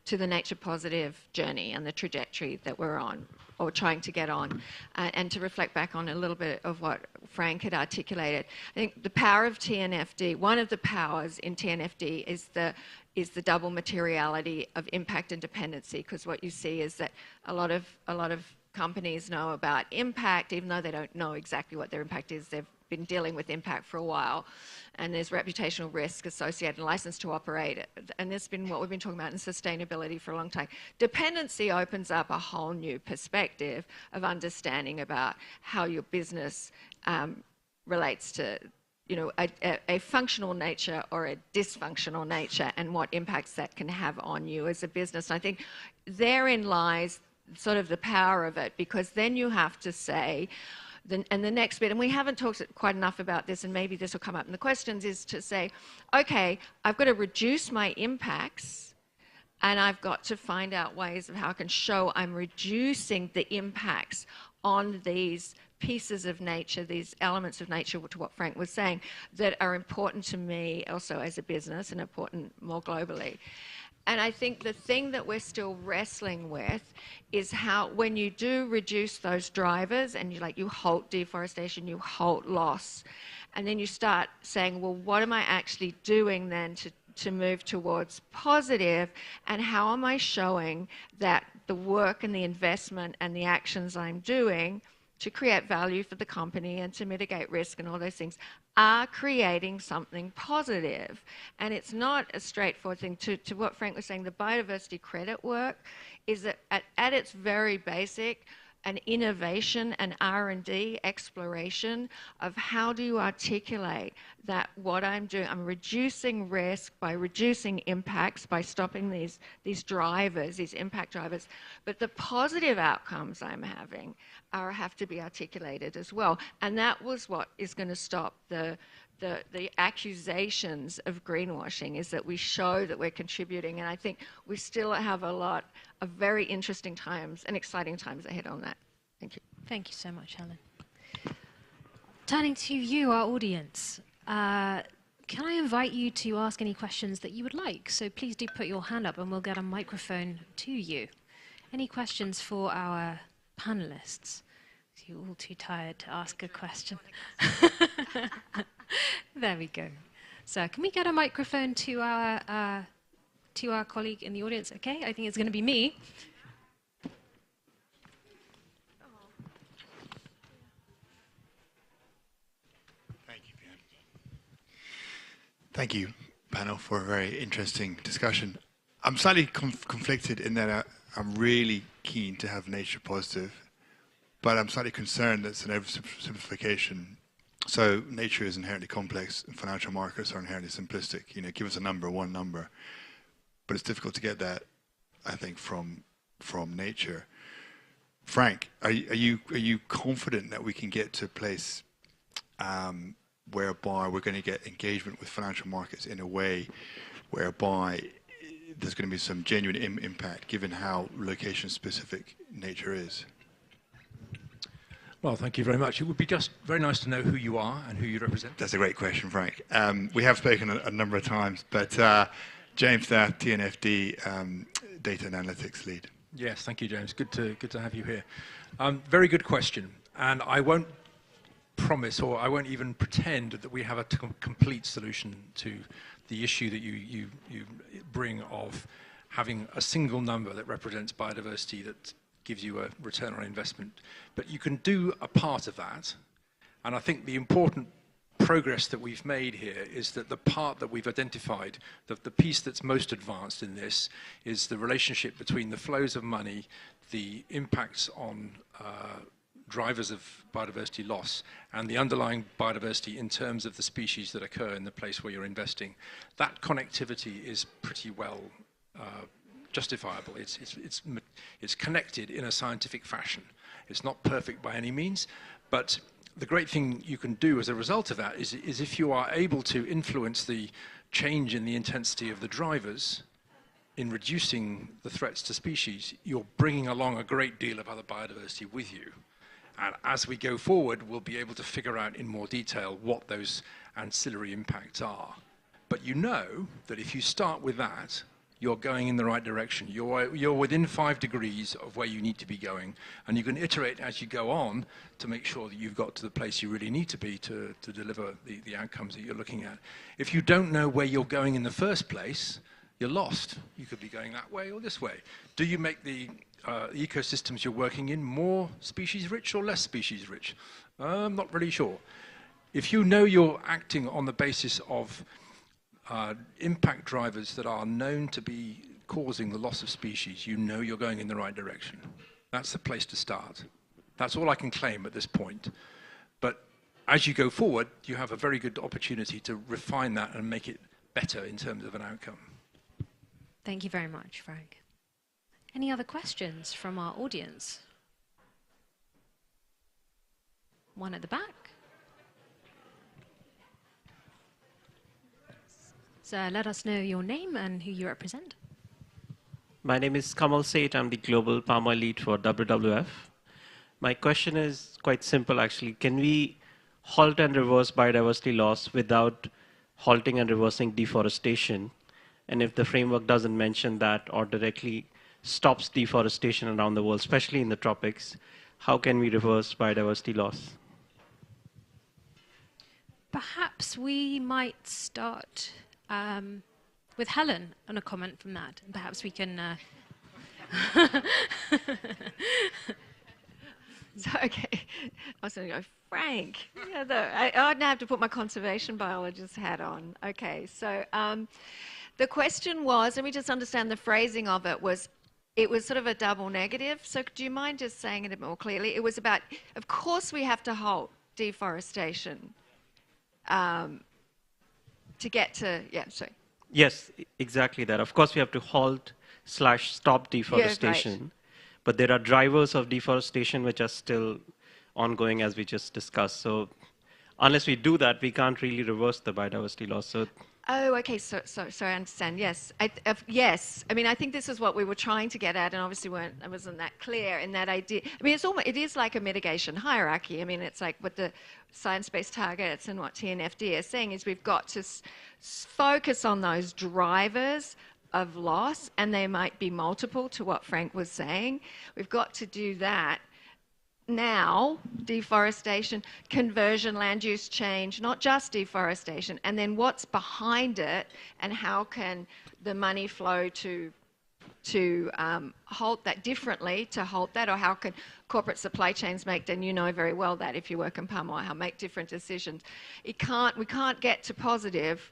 the nature positive journey and the trajectory that we're on, or trying to get on, and to reflect back on a little bit of what Frank had articulated. I think the power of TNFD, one of the powers in TNFD is the double materiality of impact and dependency, because what you see is that a lot of companies know about impact, even though they don't know exactly what their impact is. They've been dealing with impact for a while, and there's reputational risk associated and license to operate. And that's been what we've been talking about in sustainability for a long time. Dependency opens up a whole new perspective of understanding about how your business relates to, you know, a functional nature or a dysfunctional nature, and what impacts that can have on you as a business. And I think therein lies sort of the power of it, because then you have to say, and the next bit, and we haven't talked quite enough about this, and maybe this will come up in the questions, is to say, okay, I've got to reduce my impacts, and I've got to find out ways of how I can show I'm reducing the impacts on these pieces of nature, these elements of nature, to what Frank was saying, that are important to me also as a business and important more globally. And I think the thing that we're still wrestling with is how, when you do reduce those drivers and you halt deforestation, you halt loss, and then you start saying, well, what am I actually doing then to move towards positive, and how am I showing that the work and the investment and the actions I'm doing to create value for the company and to mitigate risk and all those things are creating something positive. And it's not a straightforward thing. To what Frank was saying, the biodiversity credit work is that at its very basic, an innovation and R&D exploration of how do you articulate that what I'm doing, I'm reducing risk by reducing impacts, by stopping these drivers, these impact drivers, but the positive outcomes I'm having have to be articulated as well. And that was what is going to stop the accusations of greenwashing, is that we show that we're contributing. And I think we still have a lot of very interesting times and exciting times ahead on that. Thank you. Thank you so much, Helen. Turning to you, our audience, can I invite you to ask any questions that you would like? So please do put your hand up and we'll get a microphone to you. Any questions for our panelists? You're all too tired to ask a question. There we go. So can we get a microphone to our colleague in the audience? Okay, I think it's going to be me. Thank you, Vian. Thank you, panel, for a very interesting discussion. I'm slightly conflicted in that I'm really keen to have nature positive, but I'm slightly concerned that it's an oversimplification. So nature is inherently complex, and financial markets are inherently simplistic. You know, give us a number, one number, but it's difficult to get that, I think, from nature. Frank, are you confident that we can get to a place whereby we're going to get engagement with financial markets in a way whereby there's going to be some genuine impact given how location-specific nature is? Well, thank you very much. It would be just very nice to know who you are and who you represent. That's a great question, Frank. We have spoken a number of times, but James Staff, TNFD, Data and Analytics Lead. Yes, thank you, James. Good to have you here. Very good question. And I won't promise, or I won't even pretend that we have a complete solution to the issue that you bring of having a single number that represents biodiversity that gives you a return on investment. But you can do a part of that. And I think the important progress that we've made here is that the part that we've identified, the piece that's most advanced in this, is the relationship between the flows of money, the impacts on drivers of biodiversity loss, and the underlying biodiversity in terms of the species that occur in the place where you're investing. That connectivity is pretty well justifiable. It's connected in a scientific fashion. It's not perfect by any means, but the great thing you can do as a result of that is if you are able to influence the change in the intensity of the drivers in reducing the threats to species, you're bringing along a great deal of other biodiversity with you. And as we go forward, we'll be able to figure out in more detail what those ancillary impacts are. But you know that if you start with that, you're going in the right direction. You're within 5 degrees of where you need to be going, and you can iterate as you go on to make sure that you've got to the place you really need to be to deliver the outcomes that you're looking at. If you don't know where you're going in the first place, you're lost. You could be going that way or this way. Do you make the ecosystems you're working in more species rich or less species rich? I'm not really sure. If you know you're acting on the basis of impact drivers that are known to be causing the loss of species, you know you're going in the right direction. That's the place to start. That's all I can claim at this point. But as you go forward, you have a very good opportunity to refine that and make it better in terms of an outcome. Thank you very much, Frank. Any other questions from our audience? One at the back. So let us know your name and who you represent. My name is Kamal Seth. I'm the Global Palm Oil Lead for WWF. My question is quite simple, actually. Can we halt and reverse biodiversity loss without halting and reversing deforestation? And if the framework doesn't mention that or directly stops deforestation around the world, especially in the tropics, how can we reverse biodiversity loss? Perhaps we might start with Helen on a comment from that. And perhaps we can... So, okay, I was going to go, Frank. Yeah, I'd now have to put my conservation biologist hat on. Okay, so the question was, let me just understand the phrasing of it, was sort of a double negative. So do you mind just saying it a bit more clearly? It was about, of course we have to halt deforestation to get to, yeah, sorry. Yes, exactly that. Of course we have to halt/stop deforestation. Yeah, right. But there are drivers of deforestation which are still ongoing, as we just discussed. So unless we do that, we can't really reverse the biodiversity loss. So oh, okay. So I understand. Yes, yes. I mean, I think this is what we were trying to get at, and obviously I wasn't that clear in that idea. I mean, it is like a mitigation hierarchy. I mean, it's like what the science-based targets and what TNFD is saying is we've got to focus on those drivers of loss, and they might be multiple, to what Frank was saying. We've got to do that now, deforestation, conversion, land use change, not just deforestation, and then what's behind it and how can the money flow to halt that differently, to halt that, or how can corporate supply chains make, and you know very well that if you work in palm oil, how make different decisions. We can't get to positive,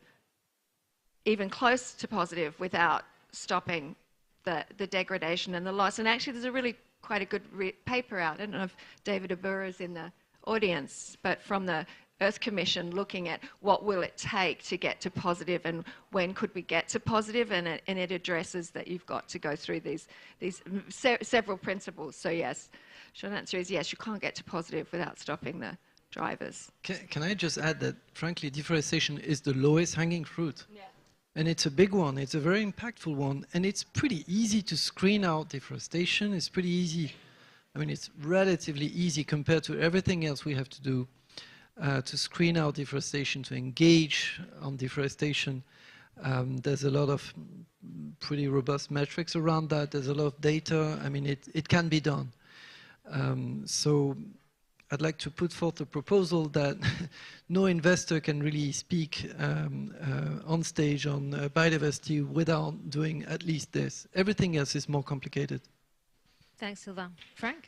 even close to positive, without stopping the degradation and the loss. And actually there's a really quite a good paper out. I don't know if David Abura is in the audience, but from the Earth Commission, looking at what will it take to get to positive and when could we get to positive, and it addresses that you've got to go through these several principles. So yes, short answer is yes, you can't get to positive without stopping drivers. Can I just add that, frankly, deforestation is the lowest hanging fruit. Yeah. And it's a big one. It's a very impactful one. And it's pretty easy to screen out deforestation. It's pretty easy. I mean, it's relatively easy compared to everything else we have to do to screen out deforestation, to engage on deforestation. There's a lot of pretty robust metrics around that. There's a lot of data. I mean, it can be done. So I'd like to put forth a proposal that no investor can really speak on stage on biodiversity without doing at least this. Everything else is more complicated. Thanks, Sylvain. Frank?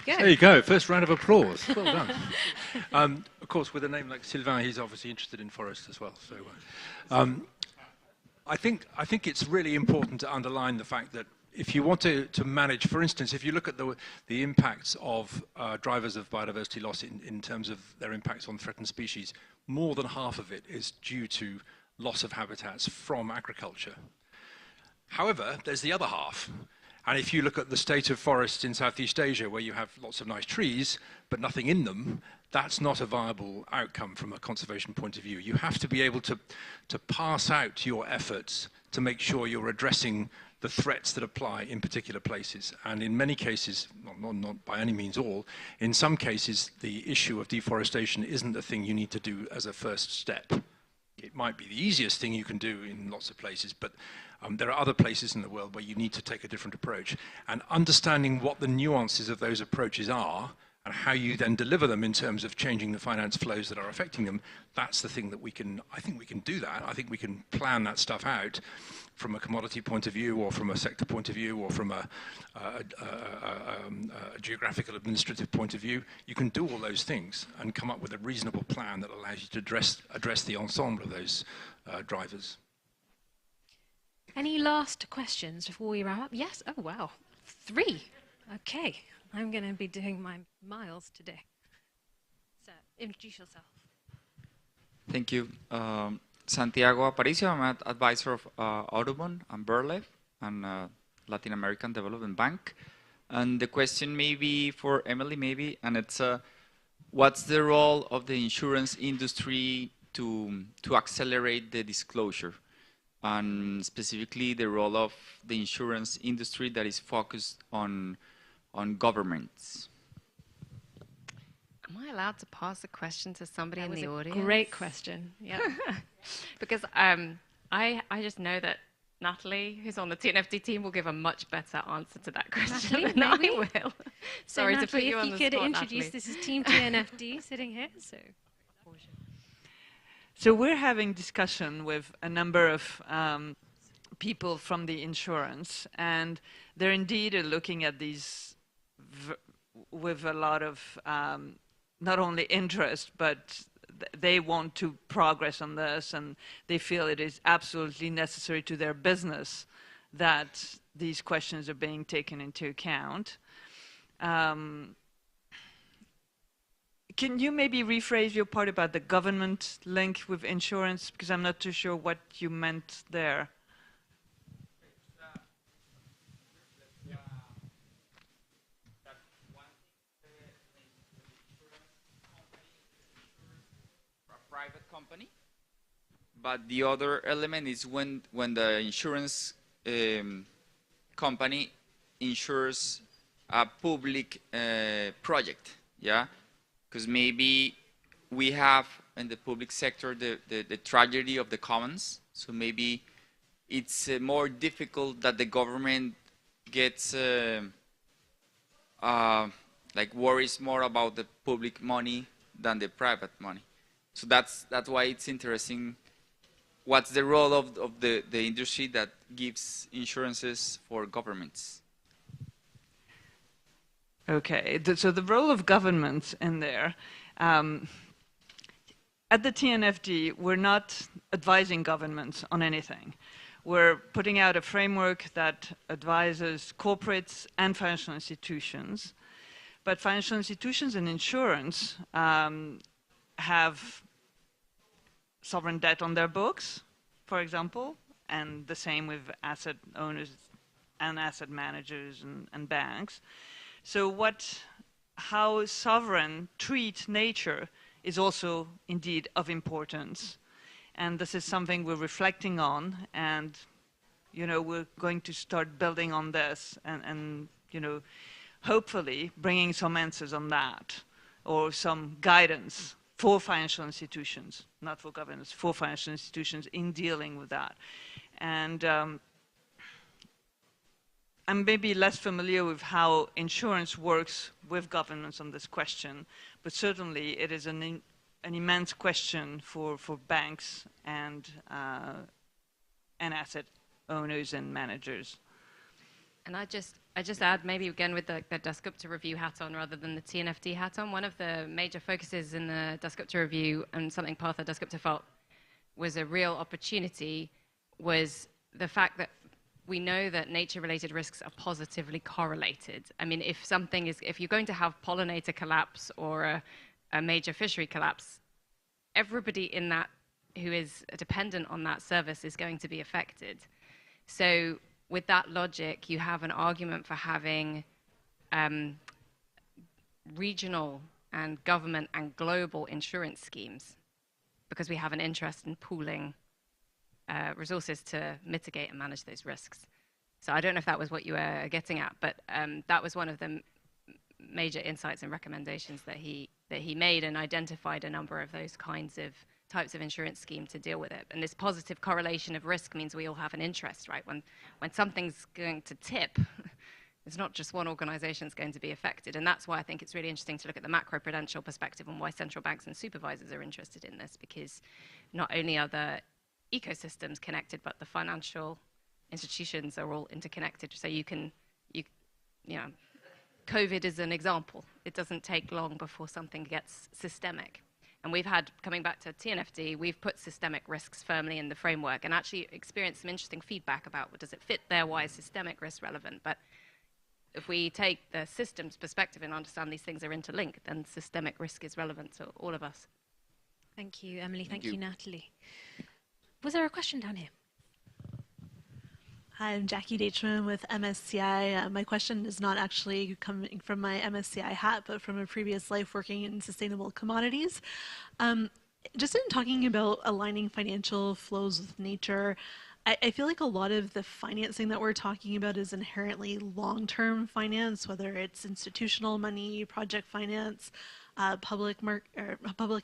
Good. There you go. First round of applause. Well done. Of course, with a name like Sylvain, he's obviously interested in forests as well. So, I think it's really important to underline the fact that if you want to manage, for instance, if you look at the impacts of drivers of biodiversity loss in terms of their impacts on threatened species, more than half of it is due to loss of habitats from agriculture. However, there's the other half. And if you look at the state of forests in Southeast Asia, where you have lots of nice trees, but nothing in them, that's not a viable outcome from a conservation point of view. You have to be able to pass out your efforts to make sure you're addressing the threats that apply in particular places. And in many cases, not by any means all, in some cases, the issue of deforestation isn't the thing you need to do as a first step. It might be the easiest thing you can do in lots of places, but there are other places in the world where you need to take a different approach. And understanding what the nuances of those approaches are and how you then deliver them in terms of changing the finance flows that are affecting them, that's the thing that I think we can do that. I think we can plan that stuff out from a commodity point of view or from a sector point of view or from a geographical administrative point of view. You can do all those things and come up with a reasonable plan that allows you to address the ensemble of those drivers. Any last questions before we wrap up? Yes? Oh, wow. 3. Okay. I'm going to be doing my miles today. So, introduce yourself. Thank you. Santiago Aparicio. I'm an advisor of Audubon and Burleigh and Latin American Development Bank. And the question may be for Emily, maybe, and it's what's the role of the insurance industry to accelerate the disclosure? And specifically the role of the insurance industry that is focused on governments. Am I allowed to pass the question to somebody in the audience? Great question. Yeah. Because I just know that Natalie, who's on the TNFD team, will give a much better answer to that question than I will. Sorry to put you on the spot, if you could introduce, Natalie. this is Team TNFD sitting here. So we're having discussion with a number of people from the insurance, and they're indeed looking at these with a lot of not only interest, but they want to progress on this, and they feel it is absolutely necessary to their business that these questions are being taken into account. Can you maybe rephrase your part about the government link with insurance? Because I'm not too sure what you meant there. Private company, but the other element is when the insurance company insures a public project, yeah, because maybe we have in the public sector the tragedy of the commons, so maybe it's more difficult that the government gets like worries more about the public money than the private money. So that's why it's interesting. What's the role of the industry that gives insurances for governments? Okay, so the role of governments in there. At the TNFD, we're not advising governments on anything. We're putting out a framework that advises corporates and financial institutions. But financial institutions and insurance have sovereign debt on their books, for example, and the same with asset owners and asset managers and banks. So what how sovereign treat nature is also indeed of importance. And this is something we're reflecting on, and we're going to start building on this and hopefully bringing some answers on that, or some guidance for financial institutions, not for governments, for financial institutions in dealing with that. And I'm maybe less familiar with how insurance works with governments on this question, but certainly it is an immense question for banks and asset owners and managers. And I just add, maybe again with the Dasgupta review hat on rather than the TNFD hat on, one of the major focuses in the Dasgupta review, and something Partha Dasgupta felt was a real opportunity, was the fact that we know that nature-related risks are positively correlated. I mean, if you're going to have pollinator collapse or a major fishery collapse, everybody in that who is dependent on that service is going to be affected. So with that logic, you have an argument for having regional and government and global insurance schemes, because we have an interest in pooling resources to mitigate and manage those risks. So I don't know if that was what you were getting at, but that was one of the major insights and recommendations that he made, and identified a number of those types of insurance scheme to deal with it. And this positive correlation of risk means we all have an interest, right? When something's going to tip, it's not just one organization that's going to be affected. And that's why I think it's really interesting to look at the macro-prudential perspective on why central banks and supervisors are interested in this, because not only are the ecosystems connected, but the financial institutions are all interconnected. So COVID is an example. It doesn't take long before something gets systemic. And we've had, coming back to TNFD, we've put systemic risks firmly in the framework and actually experienced some interesting feedback about, well, does it fit there? Why is systemic risk relevant? But if we take the systems perspective and understand these things are interlinked, then systemic risk is relevant to all of us. Thank you, Emily. Thank you, Natalie. Was there a question down here? Hi, I'm Jackie Deichman with MSCI. My question is not actually coming from my MSCI hat, but from a previous life working in sustainable commodities. Just in talking about aligning financial flows with nature, I feel like a lot of the financing that we're talking about is inherently long-term finance, whether it's institutional money, project finance, public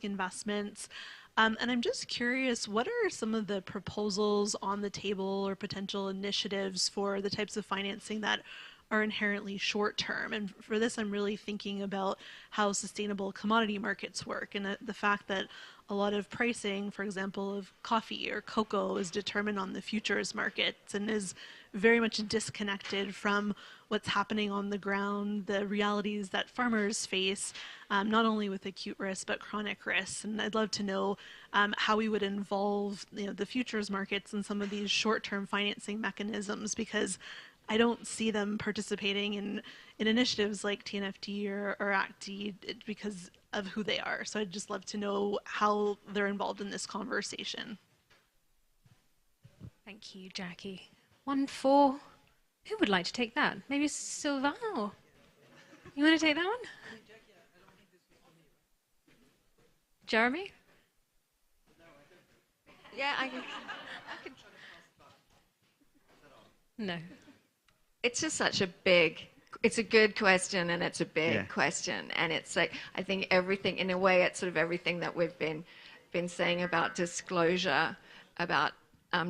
investments. And I'm just curious, what are some of the proposals on the table or potential initiatives for the types of financing that are inherently short-term? And for this, I'm really thinking about how sustainable commodity markets work, and the fact that a lot of pricing, for example, of coffee or cocoa is determined on the futures markets and is very much disconnected from what's happening on the ground, the realities that farmers face, not only with acute risk, but chronic risks. And I'd love to know how we would involve the futures markets in some of these short-term financing mechanisms, because I don't see them participating in initiatives like TNFD or ACT-D because of who they are. So I'd just love to know how they're involved in this conversation. Thank you, Jackie. One for, who would like to take that? Maybe Sylvain? Or you want to take that one? Jeremy? Yeah, I can. No. It's just such a it's a good question, and it's a big question. And it's like, I think everything, in a way, it's sort of everything that we've been saying about disclosure, about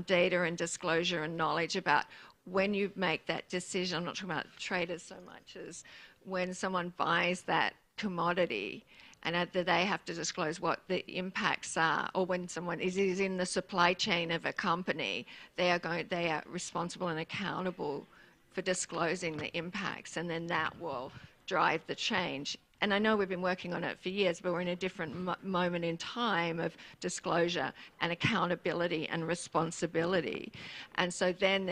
data and disclosure and knowledge, about when you make that decision. I'm not talking about traders so much as when someone buys that commodity, and they have to disclose what the impacts are, or when someone is in the supply chain of a company, they are responsible and accountable for disclosing the impacts, and then that will drive the change. And I know we've been working on it for years, but we're in a different moment in time of disclosure and accountability and responsibility. And so then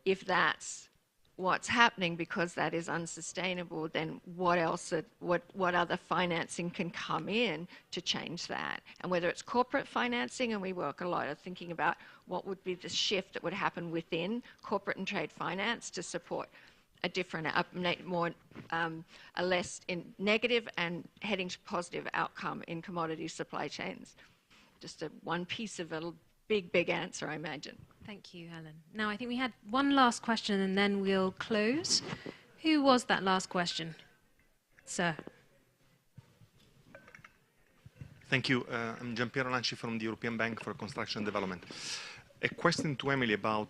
if that's what's happening, because that is unsustainable, then what other financing can come in to change that? And whether it's corporate financing, and we work a lot of thinking about what would be the shift that would happen within corporate and trade finance to support a different, a less negative and heading to positive outcome in commodity supply chains. Just one piece of a big answer, I imagine. Thank you, Helen. Now, I think we had one last question and then we'll close. Who was that last question? Sir. Thank you. I'm Giampiero Lanci from the European Bank for Construction Development. A question to Emily about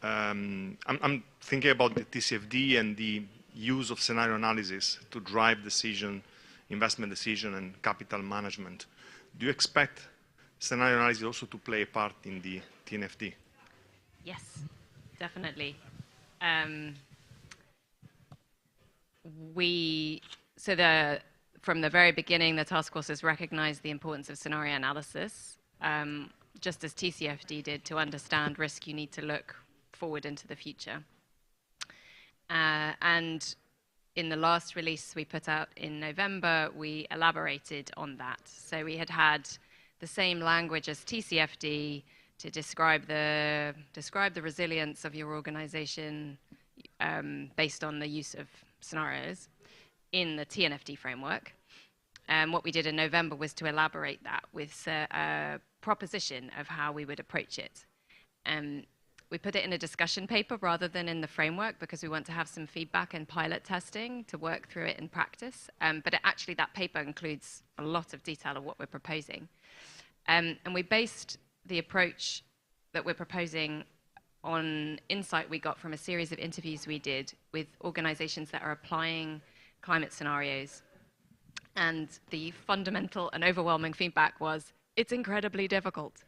I'm thinking about the TCFD and the use of scenario analysis to drive investment decision and capital management. Do you expect scenario analysis also to play a part in the TNFD? Yes, definitely. From the very beginning, the task force has recognized the importance of scenario analysis, just as TCFD did. To understand risk, you need to look forward into the future. And in the last release we put out in November, we elaborated on that. So we had the same language as TCFD to describe the resilience of your organization based on the use of scenarios in the TNFD framework. And what we did in November was to elaborate that with a proposition of how we would approach it. We put it in a discussion paper rather than in the framework because we want to have some feedback and pilot testing to work through it in practice. But actually that paper includes a lot of detail of what we're proposing. And we based the approach that we're proposing on insight we got from a series of interviews we did with organizations that are applying climate scenarios. And the fundamental and overwhelming feedback was, it's incredibly difficult.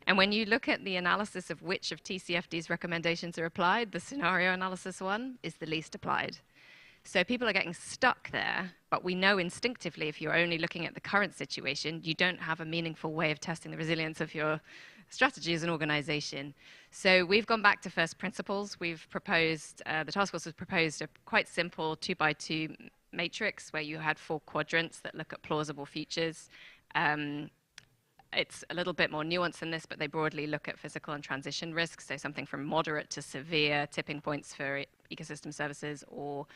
And when you look at the analysis of which of TCFD's recommendations are applied, the scenario analysis one is the least applied. So people are getting stuck there, but we know instinctively if you're only looking at the current situation, you don't have a meaningful way of testing the resilience of your strategy as an organization. So we've gone back to first principles. We've proposed, the task force has proposed a quite simple 2x2 matrix where you had 4 quadrants that look at plausible futures. It's a little bit more nuanced than this, but they broadly look at physical and transition risks, so something from moderate to severe tipping points for ecosystem services, or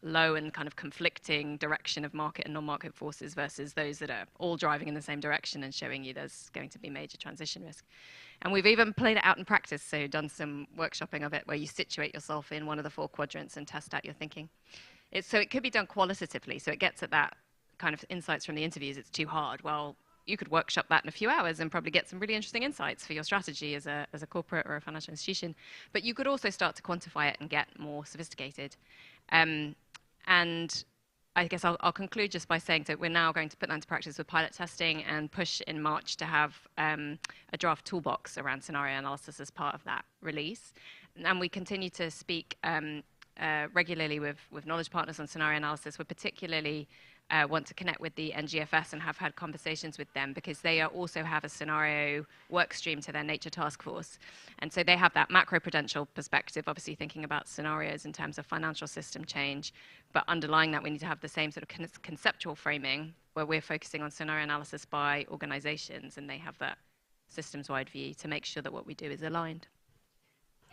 low and kind of conflicting direction of market and non-market forces versus those that are all driving in the same direction and showing you there's going to be major transition risk. And we've even played it out in practice, so done some workshopping of it where you situate yourself in one of the 4 quadrants and test out your thinking. So it could be done qualitatively, so it gets at that kind of insights from the interviews. It's too hard. Well, you could workshop that in a few hours and probably get some really interesting insights for your strategy as a corporate or a financial institution. But you could also start to quantify it and get more sophisticated. And I guess I'll conclude just by saying that we're now going to put that into practice with pilot testing and push in March to have a draft toolbox around scenario analysis as part of that release. And we continue to speak regularly with knowledge partners on scenario analysis. We're particularly want to connect with the NGFS and have had conversations with them because they also have a scenario work stream to their nature task force. And so they have that macro-prudential perspective, obviously thinking about scenarios in terms of financial system change. But underlying that, we need to have the same sort of conceptual framing where we're focusing on scenario analysis by organizations, and they have that systems-wide view to make sure that what we do is aligned.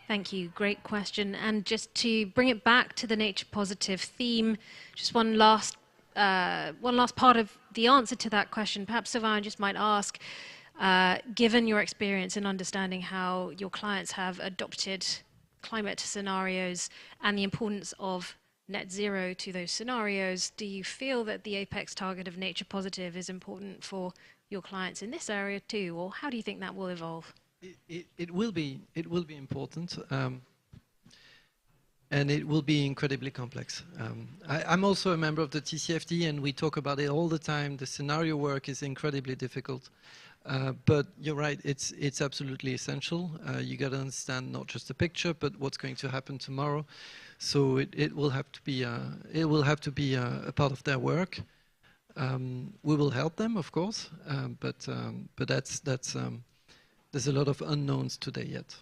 Thank you. Great question. And just to bring it back to the nature positive theme, just one last part of the answer to that question. Perhaps Sylvain, I just might ask, given your experience in understanding how your clients have adopted climate scenarios and the importance of net zero to those scenarios, do you feel that the apex target of nature positive is important for your clients in this area too, or how do you think that will evolve? It will be important, and it will be incredibly complex. I'm also a member of the TCFD, and we talk about it all the time. The scenario work is incredibly difficult, but you're right. It's absolutely essential. You got to understand not just the picture, but what's going to happen tomorrow. So it will have to be a part of their work. We will help them, of course, but there's a lot of unknowns today yet.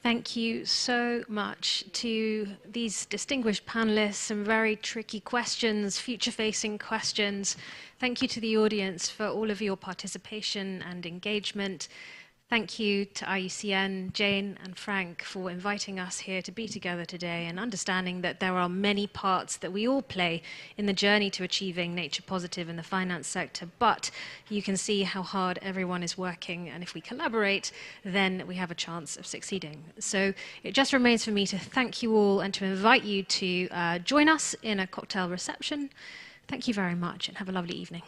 Thank you so much to these distinguished panelists, some very tricky questions, future-facing questions. Thank you to the audience for all of your participation and engagement. Thank you to IUCN, Jane and Frank, for inviting us here to be together today and understanding that there are many parts that we all play in the journey to achieving nature positive in the finance sector, but you can see how hard everyone is working, and if we collaborate, then we have a chance of succeeding. So it just remains for me to thank you all and to invite you to join us in a cocktail reception. Thank you very much and have a lovely evening.